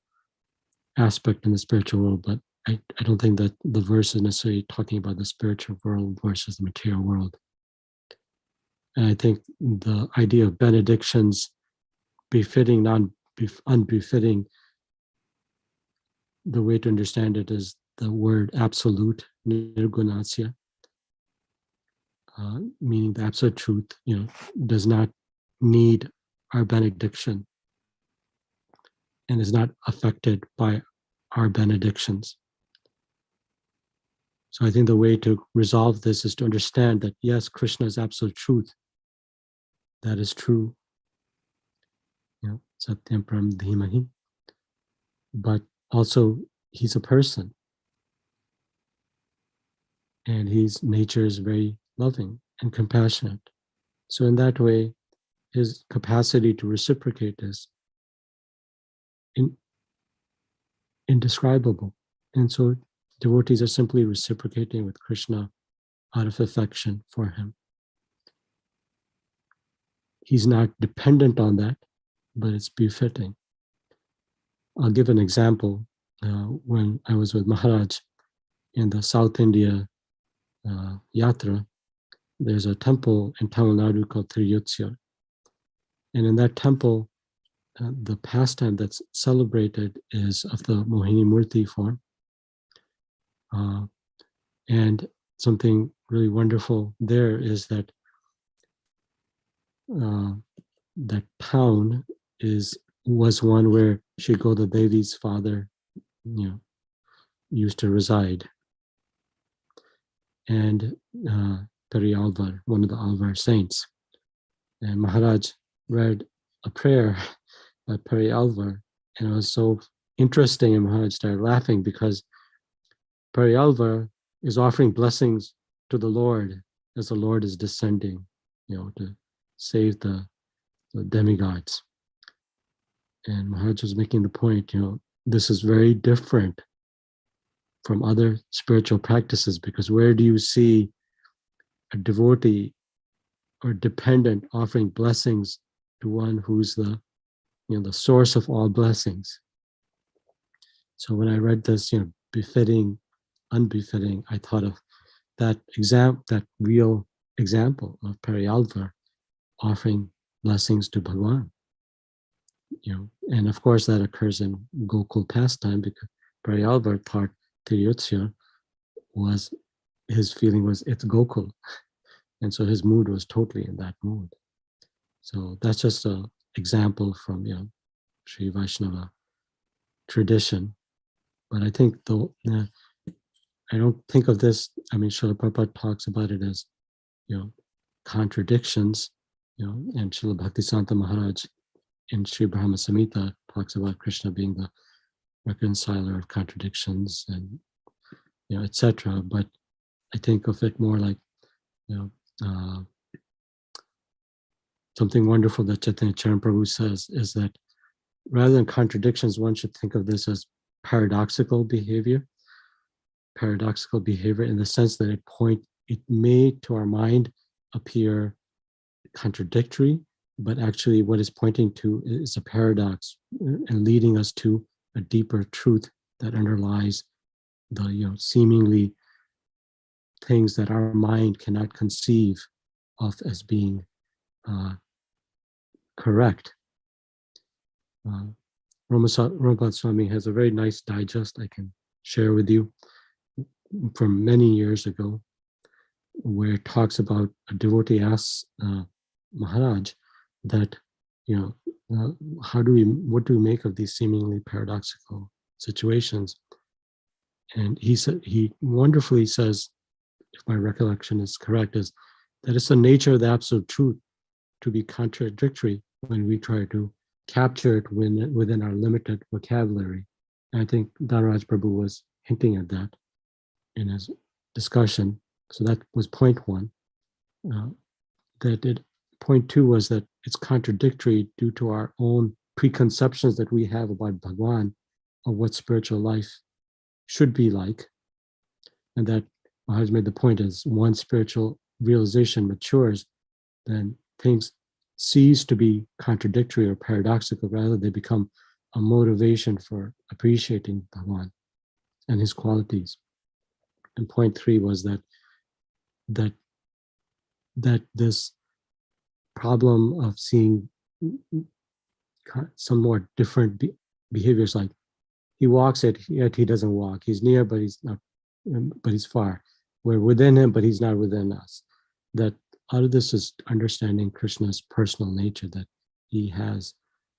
aspect in the spiritual world, but I don't think that the verse is necessarily talking about the spiritual world versus the material world. And I think the idea of benedictions befitting, unbefitting, the way to understand it is the word absolute, nirgunasya, meaning the absolute truth, does not need our benediction and is not affected by our benedictions. So I think the way to resolve this is to understand that, yes, Krishna is absolute truth. That is true. Satyam Param Dhimahi. But also, he's a person. And his nature is very loving and compassionate. So in that way, his capacity to reciprocate is indescribable. And so devotees are simply reciprocating with Krishna out of affection for him. He's not dependent on that, but it's befitting. I'll give an example. When I was with Maharaj in the South India Yatra, there's a temple in Tamil Nadu called Tiruyutsiyar. And in that temple, the pastime that's celebrated is of the Mohini Murti form. And something really wonderful there is that that town was one where Shri Goda Devi's father, used to reside. And Peri Alvar, one of the Alvar saints. And Maharaj read a prayer by Peri Alvar, and it was so interesting, and Maharaj started laughing because Peri Alvar is offering blessings to the Lord as the Lord is descending, to save the demigods. And Maharaj was making the point, this is very different from other spiritual practices, because where do you see a devotee or dependent offering blessings to one who's the source of all blessings? So when I read this, befitting, unbefitting, I thought of that real example of Peri Alvar offering blessings to Bhagwan. And of course that occurs in Gokul pastime, because Peri Alvar thought Tiruyutsiyar his feeling was it's Gokul. And so his mood was totally in that mood. So that's just an example from, Sri Vaishnava tradition. But I think I don't think of this, Srila Prabhupada talks about it as, contradictions, and Srila Bhaktisanta Maharaj in Sri Brahma Samhita talks about Krishna being the reconciler of contradictions and, etc. But I think of it more like, something wonderful that Chaitanya Charan Prabhu says is that rather than contradictions, one should think of this as paradoxical behavior in the sense that it may to our mind appear contradictory, but actually what it's pointing to is a paradox and leading us to a deeper truth that underlies the seemingly things that our mind cannot conceive of as being correct. Prabhupada Swami has a very nice digest I can share with you from many years ago, where it talks about a devotee asks Maharaj that, what do we make of these seemingly paradoxical situations? And he wonderfully says, if my recollection is correct, is that it's the nature of the absolute truth to be contradictory when we try to capture it within our limited vocabulary. And I think Dānarāj Prabhu was hinting at that in his discussion. So that was point one. Point two was that it's contradictory due to our own preconceptions that we have about Bhagwan, of what spiritual life should be like. And that Maharaj made the point as one spiritual realization matures, then things cease to be contradictory or paradoxical, rather they become a motivation for appreciating Bhagavan and his qualities. And point 3 was that this problem of seeing somewhat different behaviors, like he walks yet he doesn't walk. He's near, but he's not, but he's far. We're within him, but he's not within us. That out of this is understanding Krishna's personal nature, that he has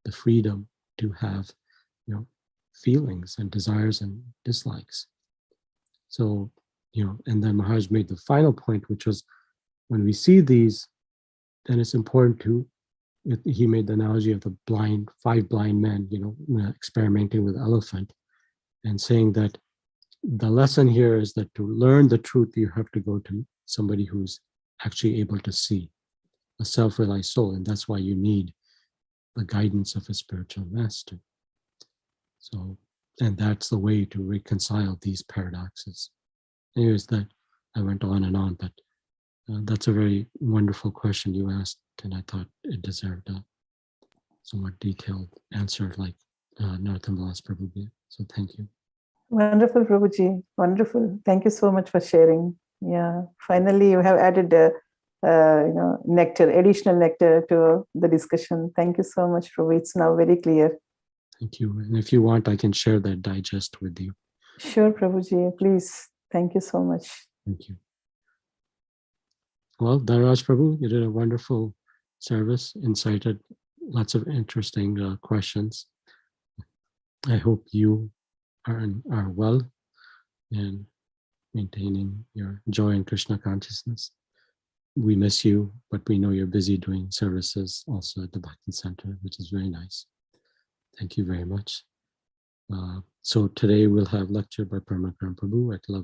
the freedom to have, feelings and desires and dislikes. So, and then Maharaj made the final point, which was when we see these, then it's important to, he made the analogy of the 5 blind men, experimenting with elephant, and saying that the lesson here is that to learn the truth, you have to go to somebody who's actually able to see, a self-realized soul, and that's why you need the guidance of a spiritual master. So, and that's the way to reconcile these paradoxes. Anyways, that I went on and on, but that's a very wonderful question you asked, and I thought it deserved a somewhat detailed answer like Narottam Das Prabhu did. So thank you.
Wonderful, Prabhuji. Wonderful. Thank you so much for sharing. Yeah. Finally, you have added nectar, additional nectar to the discussion. Thank you so much, Prabhu. It's now very clear.
Thank you. And if you want, I can share that digest with you.
Sure, Prabhuji. Please. Thank you so much.
Thank you. Well, Dānarāj Prabhu, you did a wonderful service, incited lots of interesting questions. I hope you are well and maintaining your joy in Krishna consciousness. We miss you, but we know you're busy doing services also at the Bhakti Center, which is very nice. Thank you very much. So today we'll have lecture by Paramahansa Prabhu at 11.